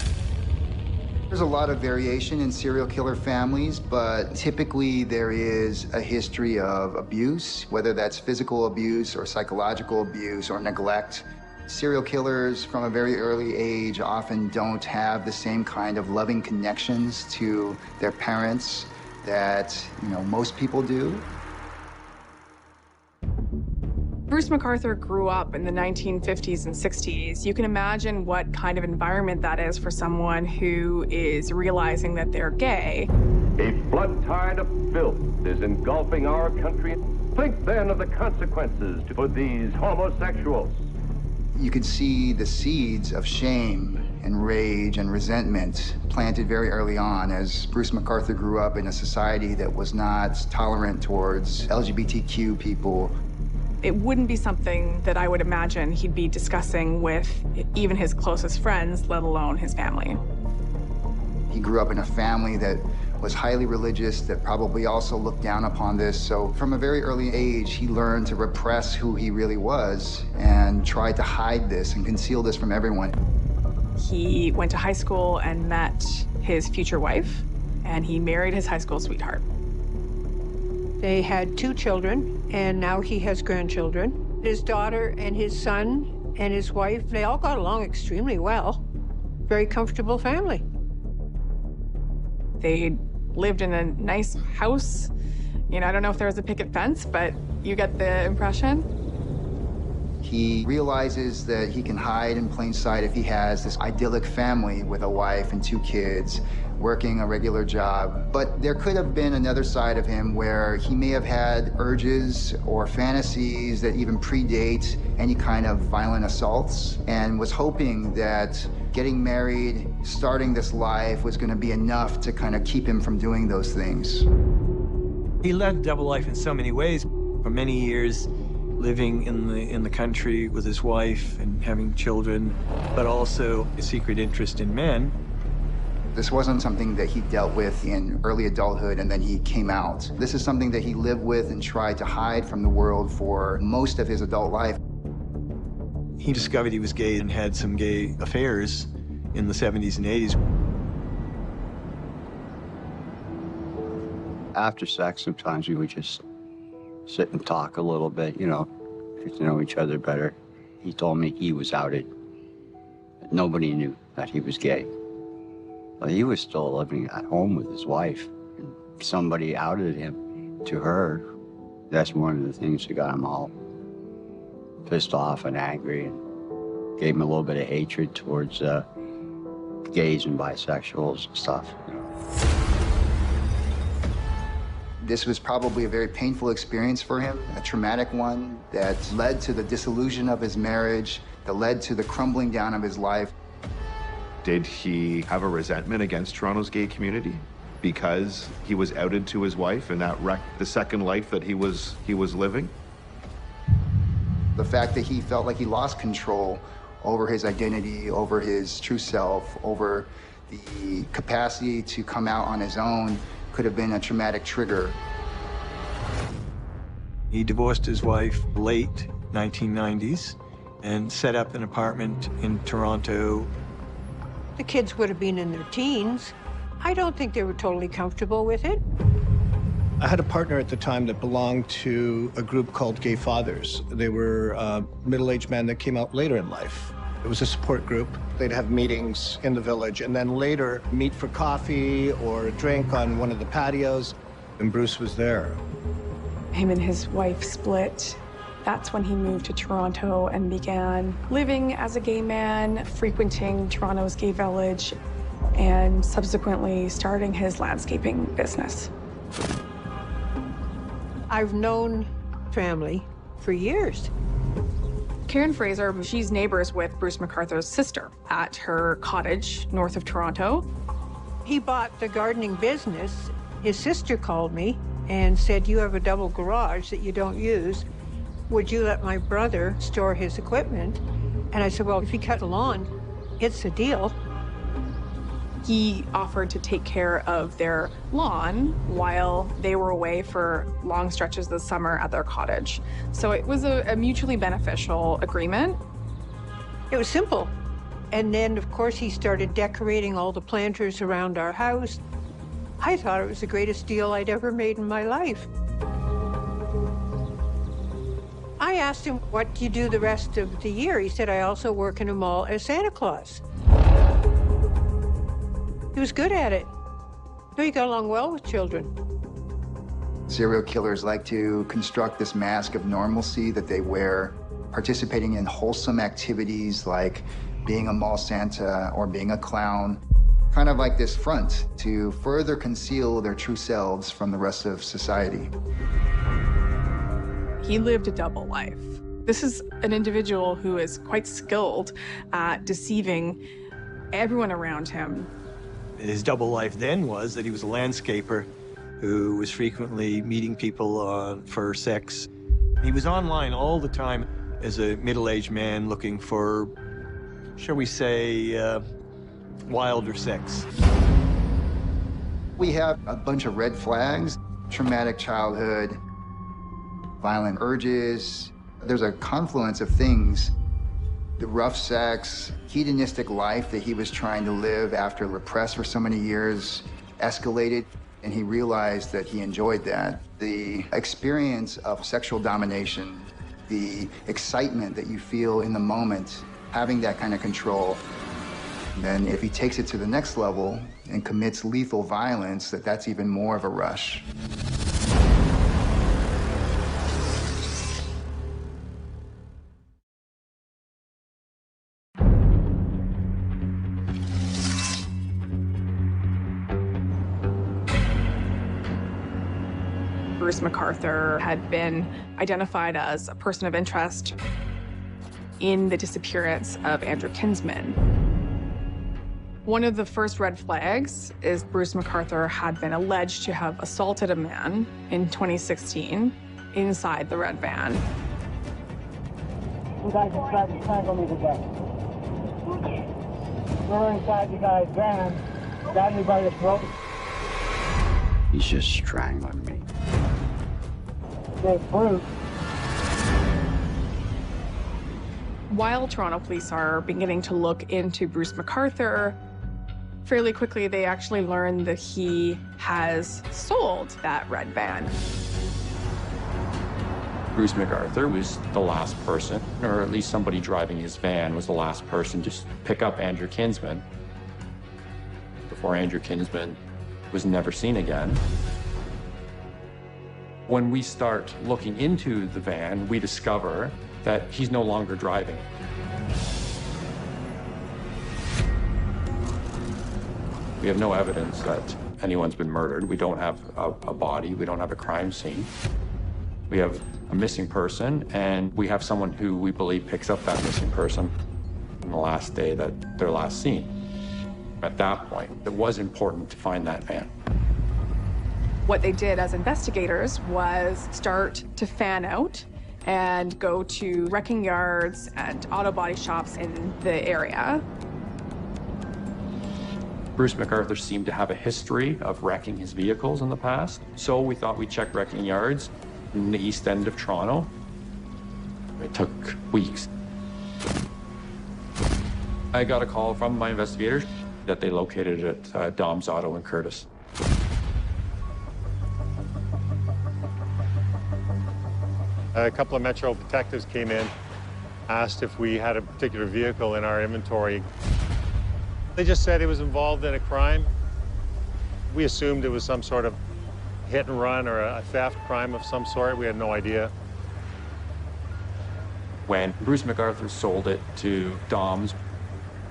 There's a lot of variation in serial killer families, but typically there is a history of abuse, whether that's physical abuse or psychological abuse or neglect. Serial killers from a very early age often don't have the same kind of loving connections to their parents that, you know, most people do. Bruce McArthur grew up in the 1950s and 60s. You can imagine what kind of environment that is for someone who is realizing that they're gay. A flood tide of filth is engulfing our country. Think then of the consequences for these homosexuals. You could see the seeds of shame and rage and resentment planted very early on as Bruce McArthur grew up in a society that was not tolerant towards LGBTQ people. It wouldn't be something that I would imagine he'd be discussing with even his closest friends, let alone his family. He grew up in a family that was highly religious, that probably also looked down upon this. So from a very early age, he learned to repress who he really was and tried to hide this and conceal this from everyone. He went to high school and met his future wife, and he married his high school sweetheart. They had 2 children, and now he has grandchildren. His daughter and his son and his wife, they all got along extremely well. Very comfortable family. They lived in a nice house. You know, I don't know if there was a picket fence, but you get the impression. He realizes that he can hide in plain sight if he has this idyllic family with a wife and 2 kids, working a regular job. But there could have been another side of him where he may have had urges or fantasies that even predate any kind of violent assaults, and was hoping that getting married, starting this life was going to be enough to kind of keep him from doing those things. He led a double life in so many ways. For many years, living in the country with his wife and having children, but also a secret interest in men. This wasn't something that he dealt with in early adulthood and then he came out. This is something that he lived with and tried to hide from the world for most of his adult life. He discovered he was gay and had some gay affairs in the 70s and 80s. After sex, sometimes we would just sit and talk a little bit, you know, get to know each other better. He told me he was outed. Nobody knew that he was gay. But he was still living at home with his wife. And somebody outed him to her. That's one of the things that got him all pissed off and angry and gave him a little bit of hatred towards gays and bisexuals and stuff. This was probably a very painful experience for him, a traumatic one that led to the dissolution of his marriage, that led to the crumbling down of his life. Did he have a resentment against Toronto's gay community because he was outed to his wife and that wrecked the second life that he was living? The fact that he felt like he lost control over his identity, over his true self, over the capacity to come out on his own could have been a traumatic trigger. He divorced his wife late 1990s and set up an apartment in Toronto. The kids would have been in their teens. I don't think they were totally comfortable with it. I had a partner at the time that belonged to a group called Gay Fathers. They were middle-aged men that came out later in life. It was a support group. They'd have meetings in the village and then later meet for coffee or a drink on one of the patios, and Bruce was there. Him and his wife split. That's when he moved to Toronto and began living as a gay man, frequenting Toronto's gay village, and subsequently starting his landscaping business. I've known family for years. Karen Fraser, she's neighbors with Bruce McArthur's sister at her cottage north of Toronto. He bought the gardening business. His sister called me and said, "You have a double garage that you don't use. Would you let my brother store his equipment?" And I said, "Well, if you cut the lawn, it's a deal." He offered to take care of their lawn while they were away for long stretches of the summer at their cottage. So it was a mutually beneficial agreement. It was simple. And then, of course, he started decorating all the planters around our house. I thought it was the greatest deal I'd ever made in my life. I asked him, "What do you do the rest of the year?" He said, "I also work in a mall as Santa Claus." He was good at it. He got along well with children. Serial killers like to construct this mask of normalcy that they wear, participating in wholesome activities like being a mall Santa or being a clown, kind of like this front to further conceal their true selves from the rest of society. He lived a double life. This is an individual who is quite skilled at deceiving everyone around him. His double life then was that he was a landscaper who was frequently meeting people for sex. He was online all the time as a middle-aged man looking for, shall we say, wilder sex. We have a bunch of red flags: traumatic childhood, violent urges. There's a confluence of things. The rough sex, hedonistic life that he was trying to live after repressed for so many years escalated, and he realized that he enjoyed that. The experience of sexual domination, the excitement that you feel in the moment, having that kind of control. Then if he takes it to the next level and commits lethal violence, that's even more of a rush. Bruce McArthur had been identified as a person of interest in the disappearance of Andrew Kinsman. One of the first red flags is Bruce McArthur had been alleged to have assaulted a man in 2016 inside the red van. You guys just tried to strangle me to death. We were inside you guys' van, got me by the throat. He's just strangling me. Bruce. While Toronto police are beginning to look into Bruce McArthur, fairly quickly they actually learn that he has sold that red van. Bruce McArthur was the last person, or at least somebody driving his van was the last person to pick up Andrew Kinsman before Andrew Kinsman was never seen again. When we start looking into the van, we discover that he's no longer driving. We have no evidence that anyone's been murdered. We don't have a body. We don't have a crime scene. We have a missing person, and we have someone who we believe picks up that missing person on the last day that they're last seen. At that point, it was important to find that van. What they did as investigators was start to fan out and go to wrecking yards and auto body shops in the area. Bruce McArthur seemed to have a history of wrecking his vehicles in the past, so we thought we'd check wrecking yards in the east end of Toronto. It took weeks. I got a call from my investigators that they located it at Dom's Auto in Curtis. A couple of Metro detectives came in, asked if we had a particular vehicle in our inventory. They just said he was involved in a crime. We assumed it was some sort of hit and run or a theft crime of some sort. We had no idea. When Bruce McArthur sold it to Dom's,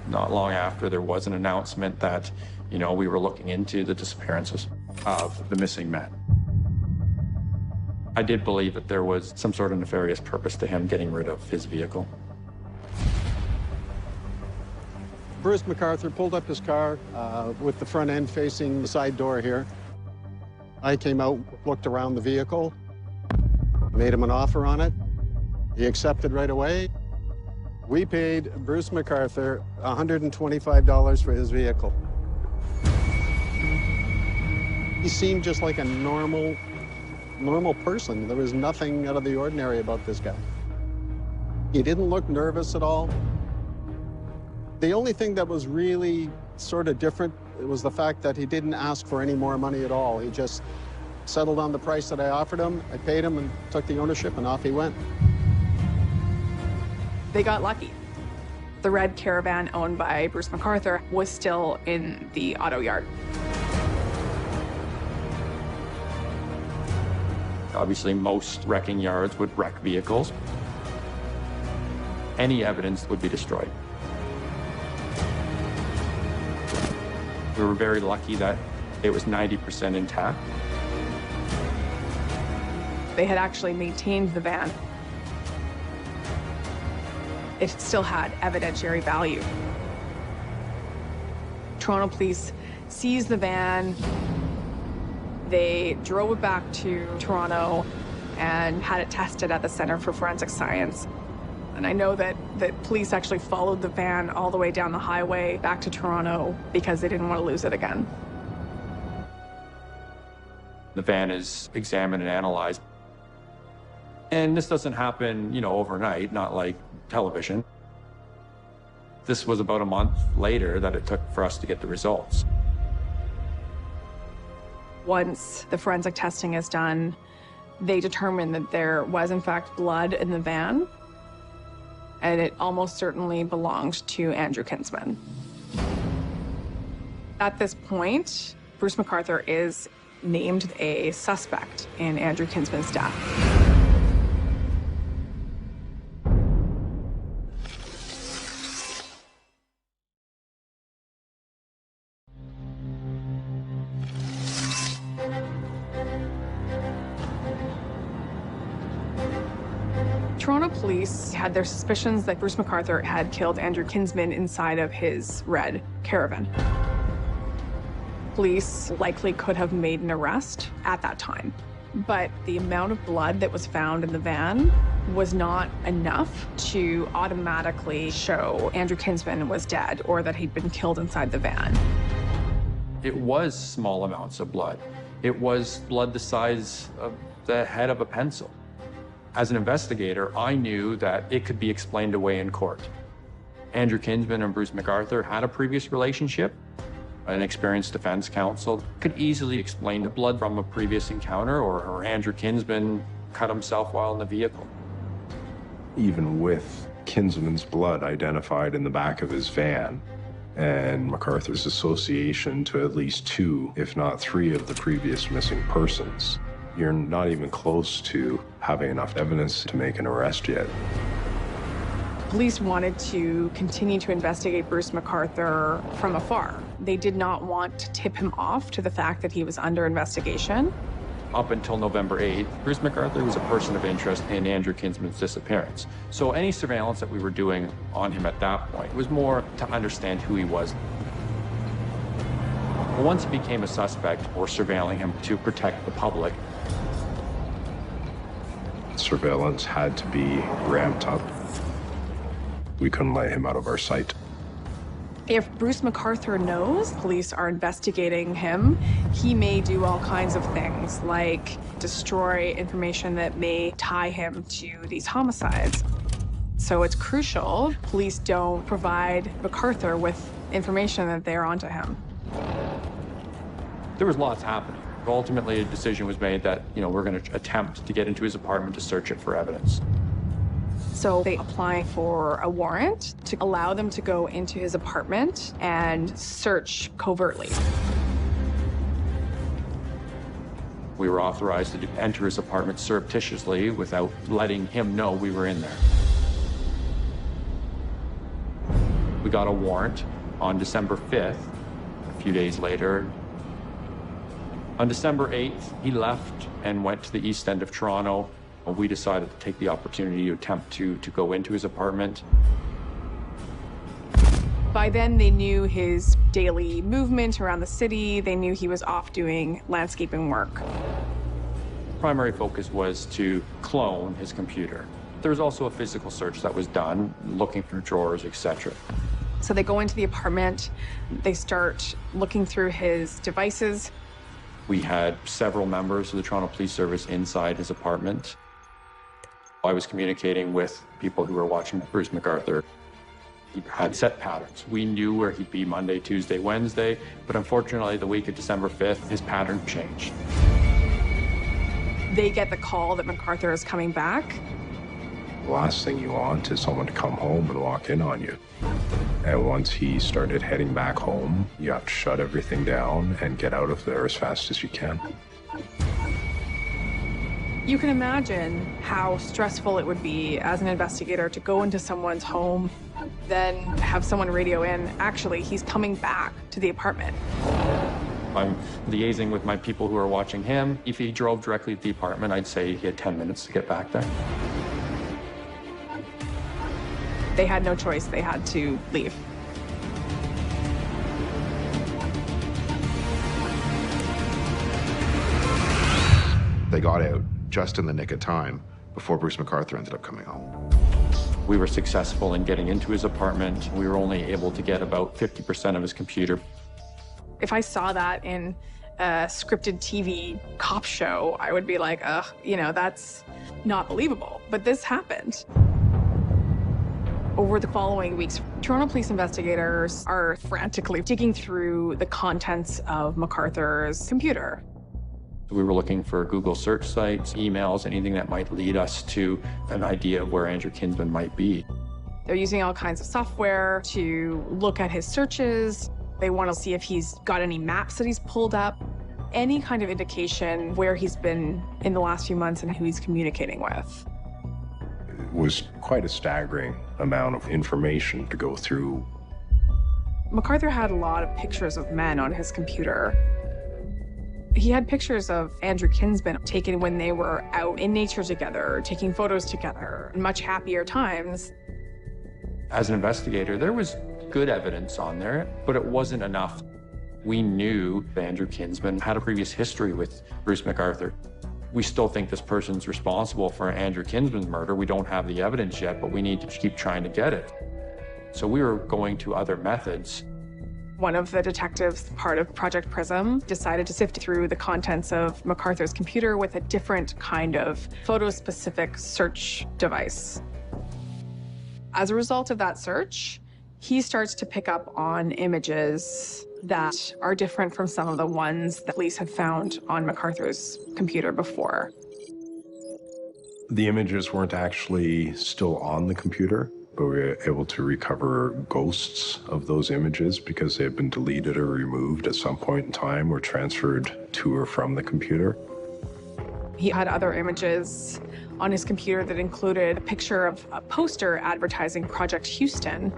not long after, there was an announcement that, you know, we were looking into the disappearances of the missing men. I did believe that there was some sort of nefarious purpose to him getting rid of his vehicle. Bruce McArthur pulled up his car with the front end facing the side door here. I came out, looked around the vehicle, made him an offer on it. He accepted right away. We paid Bruce McArthur $125 for his vehicle. He seemed just like a normal person. There was nothing out of the ordinary about this guy. He didn't look nervous at all. The only thing that was really sort of different was the fact that he didn't ask for any more money at all. He just settled on the price that I offered him. I paid him and took the ownership, and off he went. They got lucky. The red Caravan owned by Bruce McArthur was still in the auto yard. Obviously, most wrecking yards would wreck vehicles. Any evidence would be destroyed. We were very lucky that it was 90% intact. They had actually maintained the van. It still had evidentiary value. Toronto police seized the van. They drove it back to Toronto and had it tested at the Center for Forensic Science. And I know that police actually followed the van all the way down the highway back to Toronto because they didn't want to lose it again. The van is examined and analyzed. And this doesn't happen, you know, overnight, not like television. This was about a month later that it took for us to get the results. Once the forensic testing is done, they determined that there was in fact blood in the van, and it almost certainly belonged to Andrew Kinsman. At this point, Bruce McArthur is named a suspect in Andrew Kinsman's death. Toronto police had their suspicions that Bruce McArthur had killed Andrew Kinsman inside of his red Caravan. Police likely could have made an arrest at that time, but the amount of blood that was found in the van was not enough to automatically show Andrew Kinsman was dead or that he'd been killed inside the van. It was small amounts of blood. It was blood the size of the head of a pencil. As an investigator, I knew that it could be explained away in court. Andrew Kinsman and Bruce McArthur had a previous relationship. An experienced defense counsel could easily explain the blood from a previous encounter, or Andrew Kinsman cut himself while in the vehicle. Even with Kinsman's blood identified in the back of his van, and McArthur's association to at least 2, if not 3 of the previous missing persons, you're not even close to having enough evidence to make an arrest yet. Police wanted to continue to investigate Bruce McArthur from afar. They did not want to tip him off to the fact that he was under investigation. Up until November 8th, Bruce McArthur was a person of interest in Andrew Kinsman's disappearance. So any surveillance that we were doing on him at that point was more to understand who he was. Once he became a suspect, we're surveilling him to protect the public. It's surveillance had to be ramped up. We couldn't let him out of our sight. If Bruce McArthur knows police are investigating him, he may do all kinds of things, like destroy information that may tie him to these homicides. So it's crucial police don't provide McArthur with information that they're onto him. There was lots happening. Ultimately, a decision was made that, we're going to attempt to get into his apartment to search it for evidence. So they apply for a warrant to allow them to go into his apartment and search covertly. We were authorized to enter his apartment surreptitiously without letting him know we were in there. We got a warrant on December 5th, a few days later. On December 8th, he left and went to the east end of Toronto. We decided to take the opportunity to attempt to go into his apartment. By then, they knew his daily movement around the city. They knew he was off doing landscaping work. Primary focus was to clone his computer. There was also a physical search that was done, looking through drawers, etc. So they go into the apartment. They start looking through his devices. We had several members of the Toronto Police Service inside his apartment. I was communicating with people who were watching Bruce McArthur. He had set patterns. We knew where he'd be Monday, Tuesday, Wednesday, but unfortunately, the week of December 5th, his pattern changed. They get the call that McArthur is coming back. The last thing you want is someone to come home and walk in on you. And once he started heading back home, you have to shut everything down and get out of there as fast as you can. You can imagine how stressful it would be as an investigator to go into someone's home, then have someone radio in, actually, he's coming back to the apartment. I'm liaising with my people who are watching him. If he drove directly to the apartment, I'd say he had 10 minutes to get back there. They had no choice. They had to leave. They got out just in the nick of time before Bruce McArthur ended up coming home. We were successful in getting into his apartment. We were only able to get about 50% of his computer. If I saw that in a scripted TV cop show, I would be like, ugh, that's not believable. But this happened. Over the following weeks, Toronto police investigators are frantically digging through the contents of McArthur's computer. We were looking for Google search sites, emails, anything that might lead us to an idea of where Andrew Kinsman might be. They're using all kinds of software to look at his searches. They want to see if he's got any maps that he's pulled up, any kind of indication where he's been in the last few months and who he's communicating with. It was quite a staggering amount of information to go through. McArthur had a lot of pictures of men on his computer. He had pictures of Andrew Kinsman taken when they were out in nature together, taking photos together, much happier times. As an investigator, there was good evidence on there, but it wasn't enough. We knew that Andrew Kinsman had a previous history with Bruce McArthur. We still think this person's responsible for Andrew Kinsman's murder. We don't have the evidence yet, but we need to keep trying to get it. So we were going to other methods. One of the detectives, part of Project Prism, decided to sift through the contents of McArthur's computer with a different kind of photo-specific search device. As a result of that search, he starts to pick up on images that are different from some of the ones that police had found on McArthur's computer before. The images weren't actually still on the computer, but we were able to recover ghosts of those images because they had been deleted or removed at some point in time or transferred to or from the computer. He had other images on his computer that included a picture of a poster advertising Project Houston.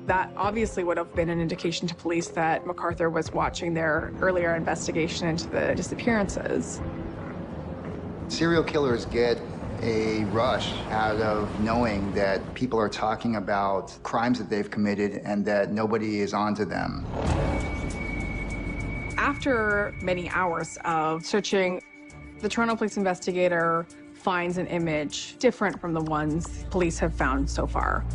That obviously would have been an indication to police that McArthur was watching their earlier investigation into the disappearances. Serial killers get a rush out of knowing that people are talking about crimes that they've committed and that nobody is onto them. After many hours of searching, the Toronto police investigator finds an image different from the ones police have found so far.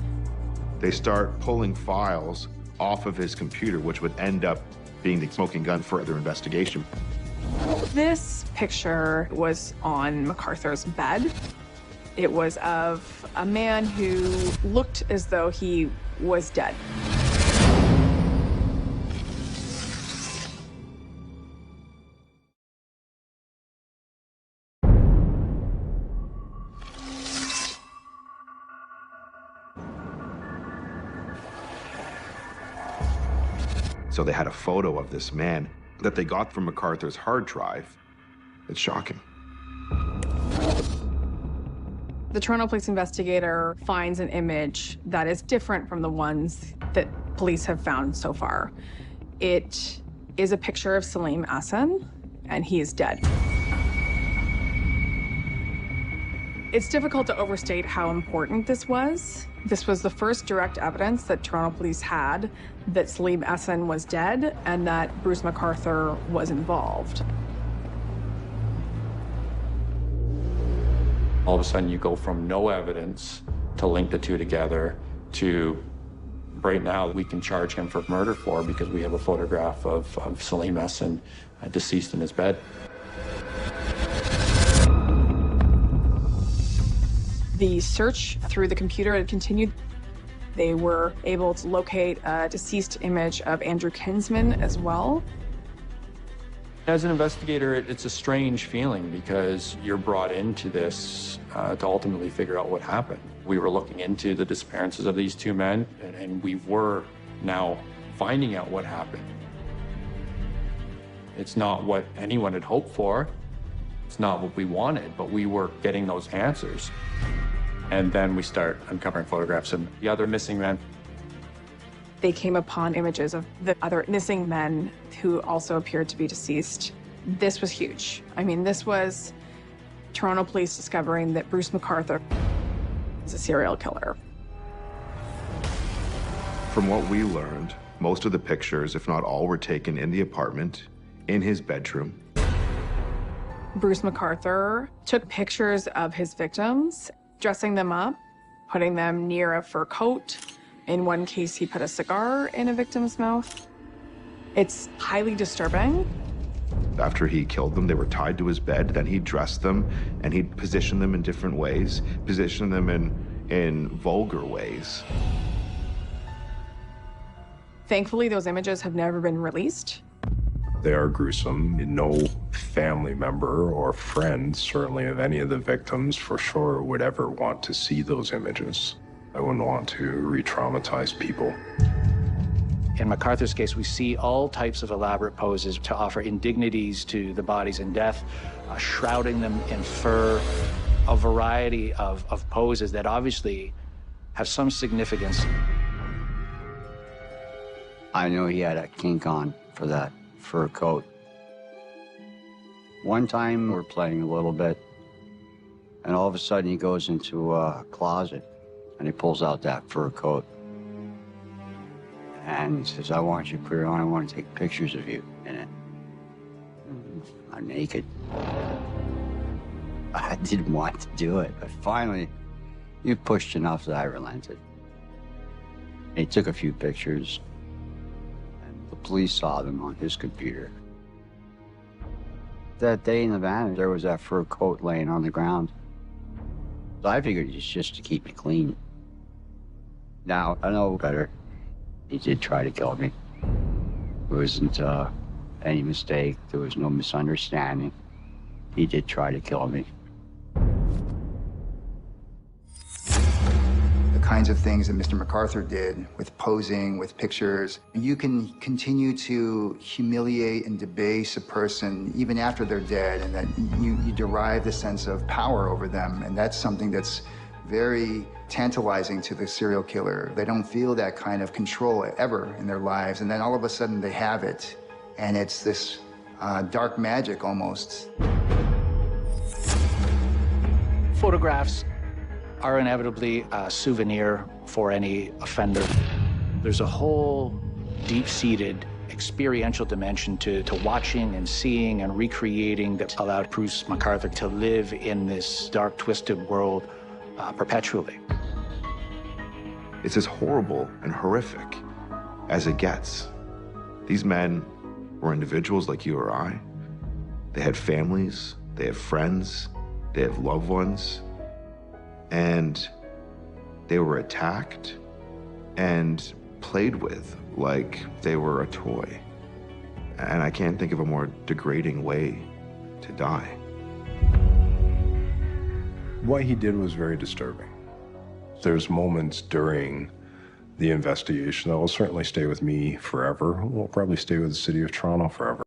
They start pulling files off of his computer, which would end up being the smoking gun for further investigation. This picture was on McArthur's bed. It was of a man who looked as though he was dead. So they had a photo of this man that they got from McArthur's hard drive. It's shocking. The Toronto police investigator finds an image that is different from the ones that police have found so far. It is a picture of Salim Hassan, and he is dead. It's difficult to overstate how important this was. This was the first direct evidence that Toronto police had that Salim Hassan was dead and that Bruce McArthur was involved. All of a sudden, you go from no evidence to link the two together to right now we can charge him for murder because we have a photograph of Salim Hassan deceased in his bed. The search through the computer had continued. They were able to locate a deceased image of Andrew Kinsman as well. As an investigator, it's a strange feeling because you're brought into this to ultimately figure out what happened. We were looking into the disappearances of these two men, and we were now finding out what happened. It's not what anyone had hoped for. It's not what we wanted, but we were getting those answers. And then we start uncovering photographs of the other missing men. They came upon images of the other missing men who also appeared to be deceased. This was huge. I mean, this was Toronto police discovering that Bruce McArthur is a serial killer. From what we learned, most of the pictures, if not all, were taken in the apartment, in his bedroom. Bruce McArthur took pictures of his victims, dressing them up, putting them near a fur coat. In one case, he put a cigar in a victim's mouth. It's highly disturbing. After he killed them, they were tied to his bed. Then he dressed them, and he'd position them in different ways, position them in vulgar ways. Thankfully, those images have never been released. They are gruesome. No family member or friend, certainly of any of the victims, for sure, would ever want to see those images. I wouldn't want to re-traumatize people. In McArthur's case, we see all types of elaborate poses to offer indignities to the bodies in death, shrouding them in fur, a variety of poses that obviously have some significance. I know he had a kink on for that fur coat. One time we're playing a little bit, and all of a sudden he goes into a closet and he pulls out that fur coat. And he says, I want you to put it on, I want to take pictures of you in it. I'm naked. I didn't want to do it, but finally, you pushed enough that I relented. He took a few pictures, and the police saw them on his computer. That day in the van, there was that fur coat laying on the ground. So I figured it's just to keep me clean. Now, I know better. He did try to kill me. There wasn't any mistake. There was no misunderstanding. He did try to kill me. The kinds of things that Mr. McArthur did with posing, with pictures, you can continue to humiliate and debase a person even after they're dead, and that you derive the sense of power over them, and that's something that's very tantalizing to the serial killer. They don't feel that kind of control ever in their lives, and then all of a sudden they have it, and it's this dark magic almost. Photographs are inevitably a souvenir for any offender. There's a whole deep-seated experiential dimension to watching and seeing and recreating that allowed Bruce McArthur to live in this dark, twisted world perpetually. It's as horrible and horrific as it gets. These men were individuals like you or I. They had families, they had friends, they had loved ones, and they were attacked and played with like they were a toy. And I can't think of a more degrading way to die. What he did was very disturbing. There's moments during the investigation that will certainly stay with me forever. Will probably stay with the city of Toronto forever.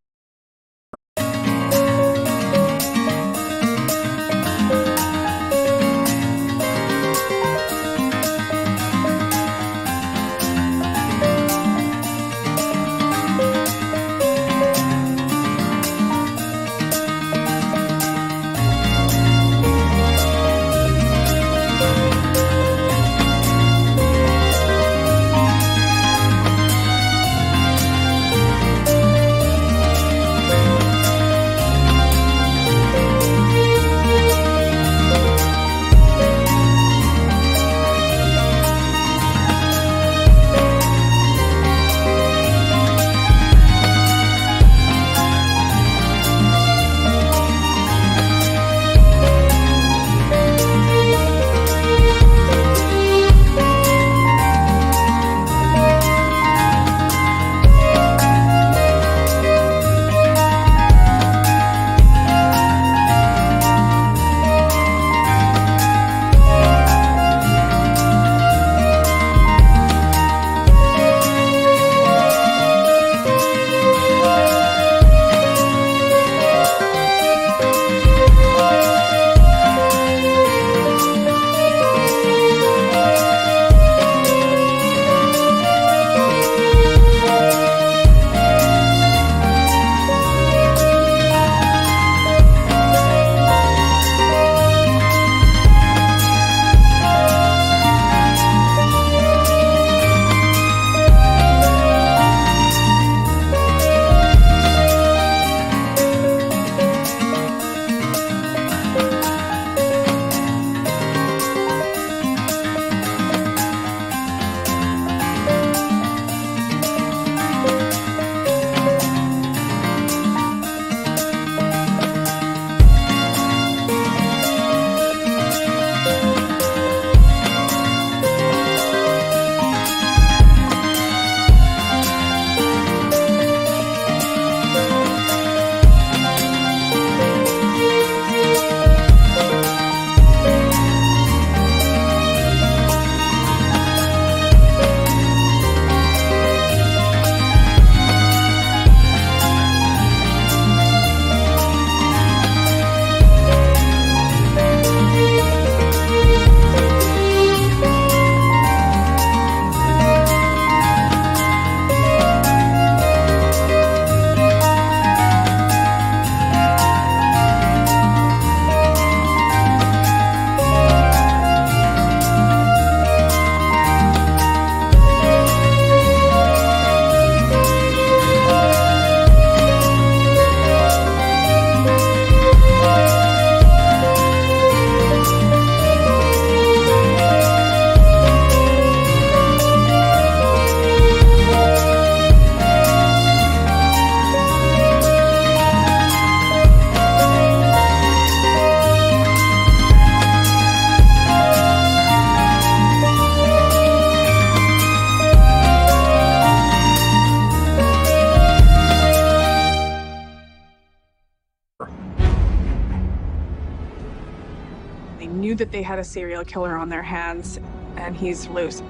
They knew that they had a serial killer on their hands, and he's loose.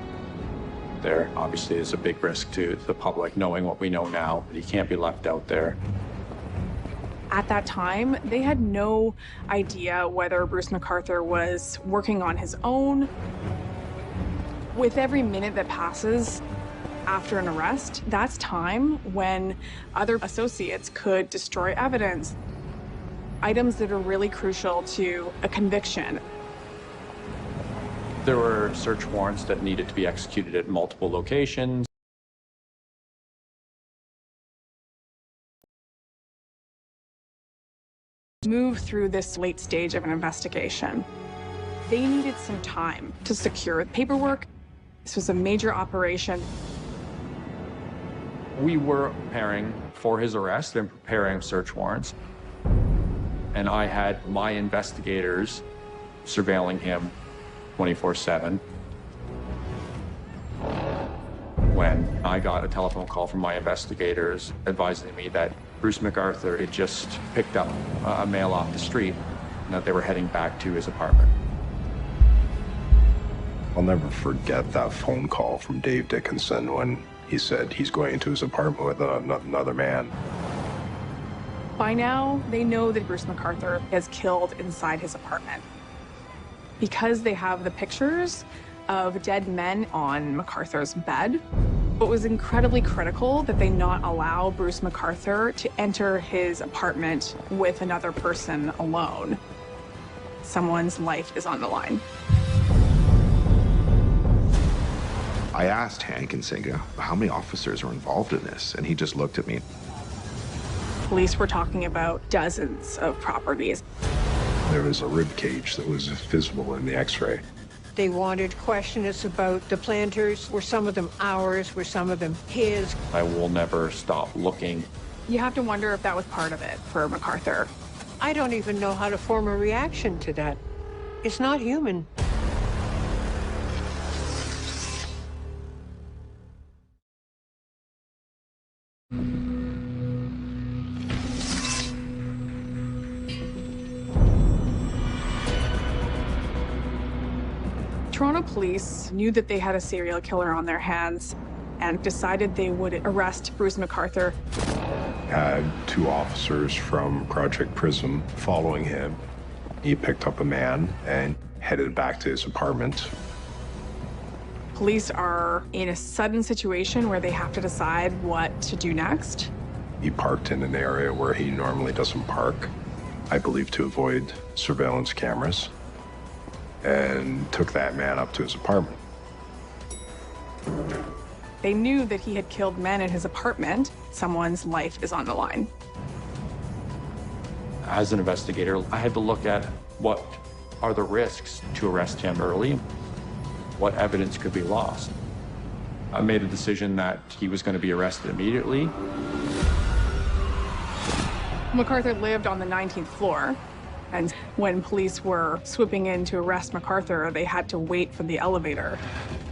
There obviously is a big risk to the public knowing what we know now. He can't be left out there. At that time, they had no idea whether Bruce McArthur was working on his own. With every minute that passes after an arrest, that's time when other associates could destroy evidence, items that are really crucial to a conviction. There were search warrants that needed to be executed at multiple locations. move through this late stage of an investigation. They needed some time to secure paperwork. This was a major operation. We were preparing for his arrest and preparing search warrants. And I had my investigators surveilling him 24/7. When I got a telephone call from my investigators advising me that Bruce McArthur had just picked up a male off the street and that they were heading back to his apartment. I'll never forget that phone call from Dave Dickinson when he said he's going into his apartment with another man. By now, they know that Bruce McArthur is killed inside his apartment. Because they have the pictures of dead men on McArthur's bed, it was incredibly critical that they not allow Bruce McArthur to enter his apartment with another person alone. Someone's life is on the line. I asked Hank and Singa how many officers are involved in this, and he just looked at me. Police were talking about dozens of properties. There was a rib cage that was visible in the x-ray. They wanted to question us about the planters. Were some of them ours? Were some of them his? I will never stop looking. You have to wonder if that was part of it for McArthur. I don't even know how to form a reaction to that. It's not human. Toronto police knew that they had a serial killer on their hands and decided they would arrest Bruce McArthur. Had two officers from Project Prism following him. He picked up a man and headed back to his apartment. Police are in a sudden situation where they have to decide what to do next. He parked in an area where he normally doesn't park, I believe to avoid surveillance cameras, and took that man up to his apartment. They knew that he had killed men in his apartment. Someone's life is on the line. As an investigator, I had to look at what are the risks to arrest him early, what evidence could be lost. I made a decision that he was going to be arrested immediately. McArthur lived on the 19th floor, and when police were swooping in to arrest McArthur, they had to wait for the elevator.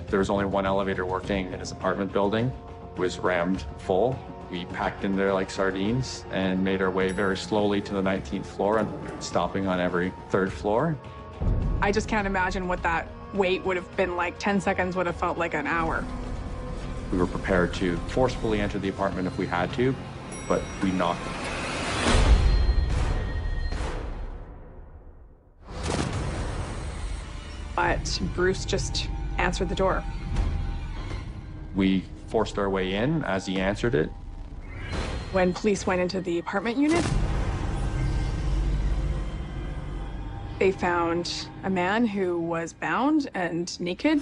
There was only one elevator working in his apartment building. It was rammed full. We packed in there like sardines and made our way very slowly to the 19th floor and stopping on every third floor. I just can't imagine what that wait would have been like. 10 seconds would have felt like an hour. We were prepared to forcefully enter the apartment if we had to, but we knocked. But Bruce just answered the door. We forced our way in as he answered it. When police went into the apartment unit, they found a man who was bound and naked.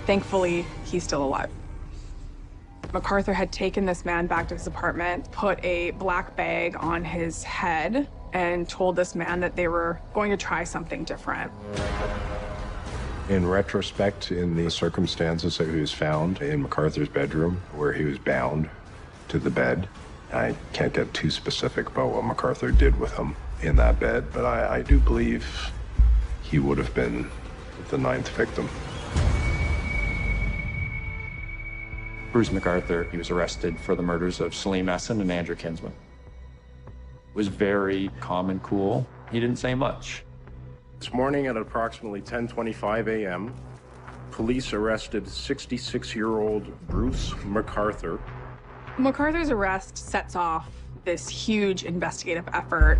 Thankfully, he's still alive. McArthur had taken this man back to his apartment, put a black bag on his head, and told this man that they were going to try something different. In retrospect, in the circumstances that he was found in McArthur's bedroom, where he was bound to the bed, I can't get too specific about what McArthur did with him in that bed, but I do believe he would have been the 9th victim. Bruce McArthur, he was arrested for the murders of Salim Essen and Andrew Kinsman. Was very calm and cool. He didn't say much. This morning at approximately 10:25 a.m., police arrested 66-year-old Bruce McArthur. McArthur's arrest sets off this huge investigative effort.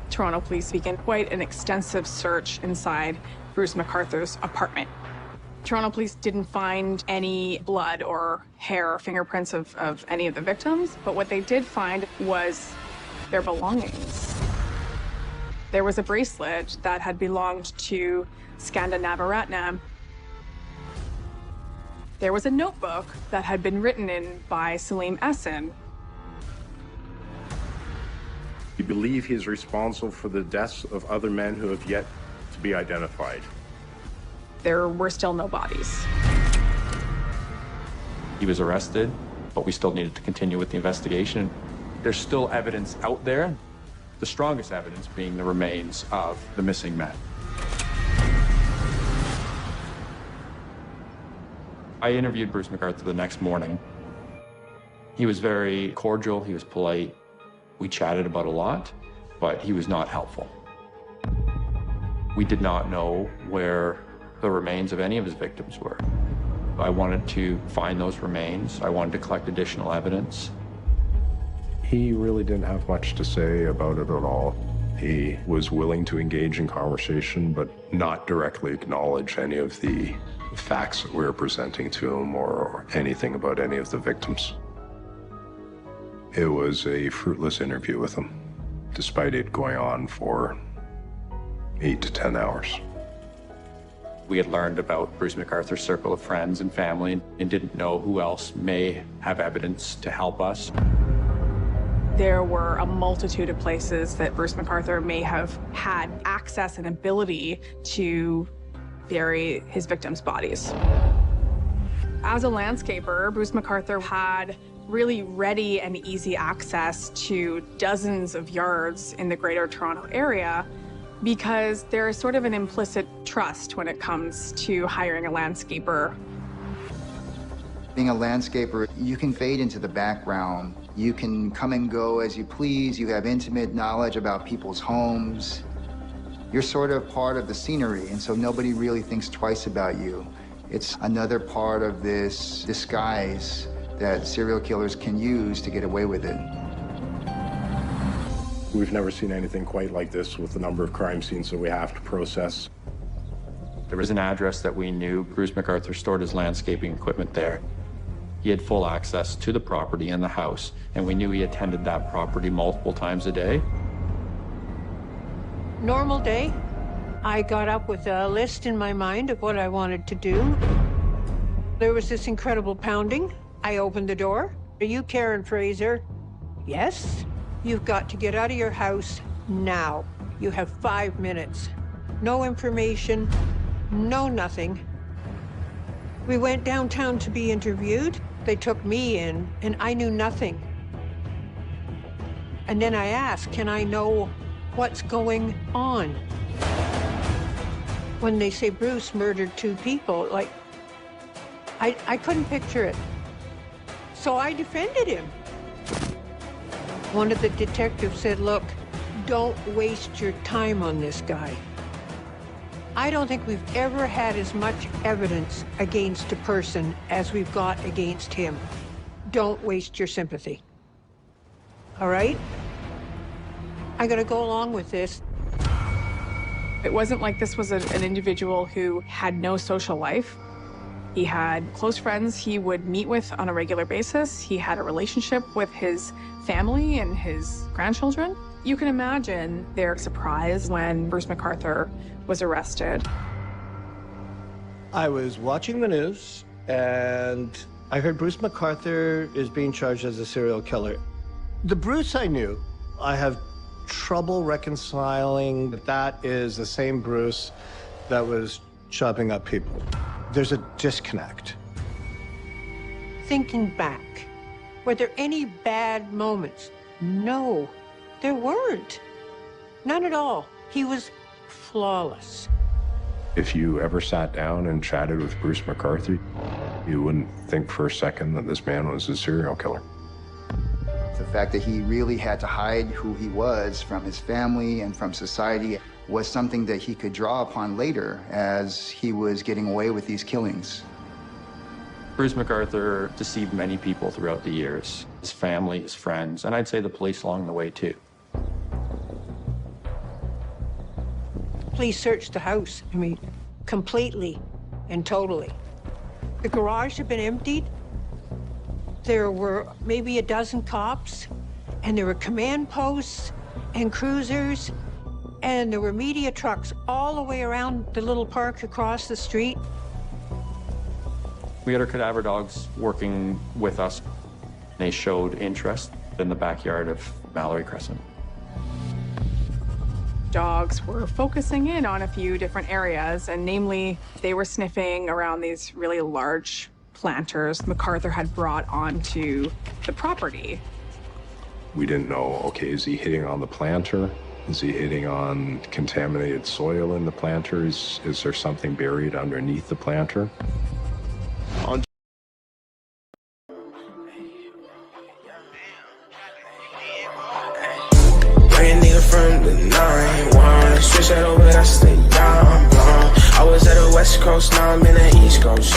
Toronto police began quite an extensive search inside Bruce McArthur's apartment. Toronto police didn't find any blood or hair or fingerprints of any of the victims, but what they did find was their belongings. There was a bracelet that had belonged to Skanda Navaratnam. There was a notebook that had been written in by Salim Essen. We believe he is responsible for the deaths of other men who have yet to be identified. There were still no bodies. He was arrested, but we still needed to continue with the investigation. There's still evidence out there, the strongest evidence being the remains of the missing men. I interviewed Bruce McArthur the next morning. He was very cordial, he was polite. We chatted about a lot, but he was not helpful. We did not know where the remains of any of his victims were. I wanted to find those remains. I wanted to collect additional evidence. He really didn't have much to say about it at all. He was willing to engage in conversation, but not directly acknowledge any of the facts that we were presenting to him or anything about any of the victims. It was a fruitless interview with him, despite it going on for 8 to 10 hours. We had learned about Bruce McArthur's circle of friends and family and didn't know who else may have evidence to help us. There were a multitude of places that Bruce McArthur may have had access and ability to bury his victims' bodies. As a landscaper, Bruce McArthur had really ready and easy access to dozens of yards in the Greater Toronto area because there is sort of an implicit trust when it comes to hiring a landscaper. Being a landscaper, you can fade into the background. You can come and go as you please. You have intimate knowledge about people's homes. You're sort of part of the scenery, and so nobody really thinks twice about you. It's another part of this disguise that serial killers can use to get away with it. We've never seen anything quite like this with the number of crime scenes that we have to process. There was an address that we knew Bruce McArthur stored his landscaping equipment there. He had full access to the property and the house, and we knew he attended that property multiple times a day. Normal day, I got up with a list in my mind of what I wanted to do. There was this incredible pounding. I opened the door. Are you Karen Fraser? Yes. You've got to get out of your house now. You have 5 minutes. No information, no nothing. We went downtown to be interviewed. They took me in, and I knew nothing. And then I asked, can I know what's going on? When they say Bruce murdered 2 people, like, I couldn't picture it. So I defended him. One of the detectives said, look, don't waste your time on this guy. I don't think we've ever had as much evidence against a person as we've got against him. Don't waste your sympathy. All right? I gotta go along with this. It wasn't like this was an individual who had no social life. He had close friends he would meet with on a regular basis. He had a relationship with his family and his grandchildren. You can imagine their surprise when Bruce McArthur was arrested. I was watching the news, and I heard Bruce McArthur is being charged as a serial killer. The Bruce I knew, I have trouble reconciling that that is the same Bruce that was chopping up people. There's a disconnect. Thinking back, were there any bad moments? No, there weren't. None at all. He was flawless. If you ever sat down and chatted with Bruce McArthur, you wouldn't think for a second that this man was a serial killer. The fact that he really had to hide who he was from his family and from society was something that he could draw upon later as he was getting away with these killings. Bruce McArthur deceived many people throughout the years, his family, his friends, and I'd say the police along the way too. Police searched the house, I mean, completely and totally. The garage had been emptied. There were maybe a dozen cops, and there were command posts and cruisers, and there were media trucks all the way around the little park across the street. We had our cadaver dogs working with us. They showed interest in the backyard of Mallory Crescent. dogs were focusing in on a few different areas, and namely, they were sniffing around these really large planters McArthur had brought onto the property. We didn't know, okay, is he hitting on the planter? Is he hitting on contaminated soil in the planters? Is there something buried underneath the planter? From the 9-1, switch that over, that's the young blonde. I was at the West Coast, now I'm in the East Coast.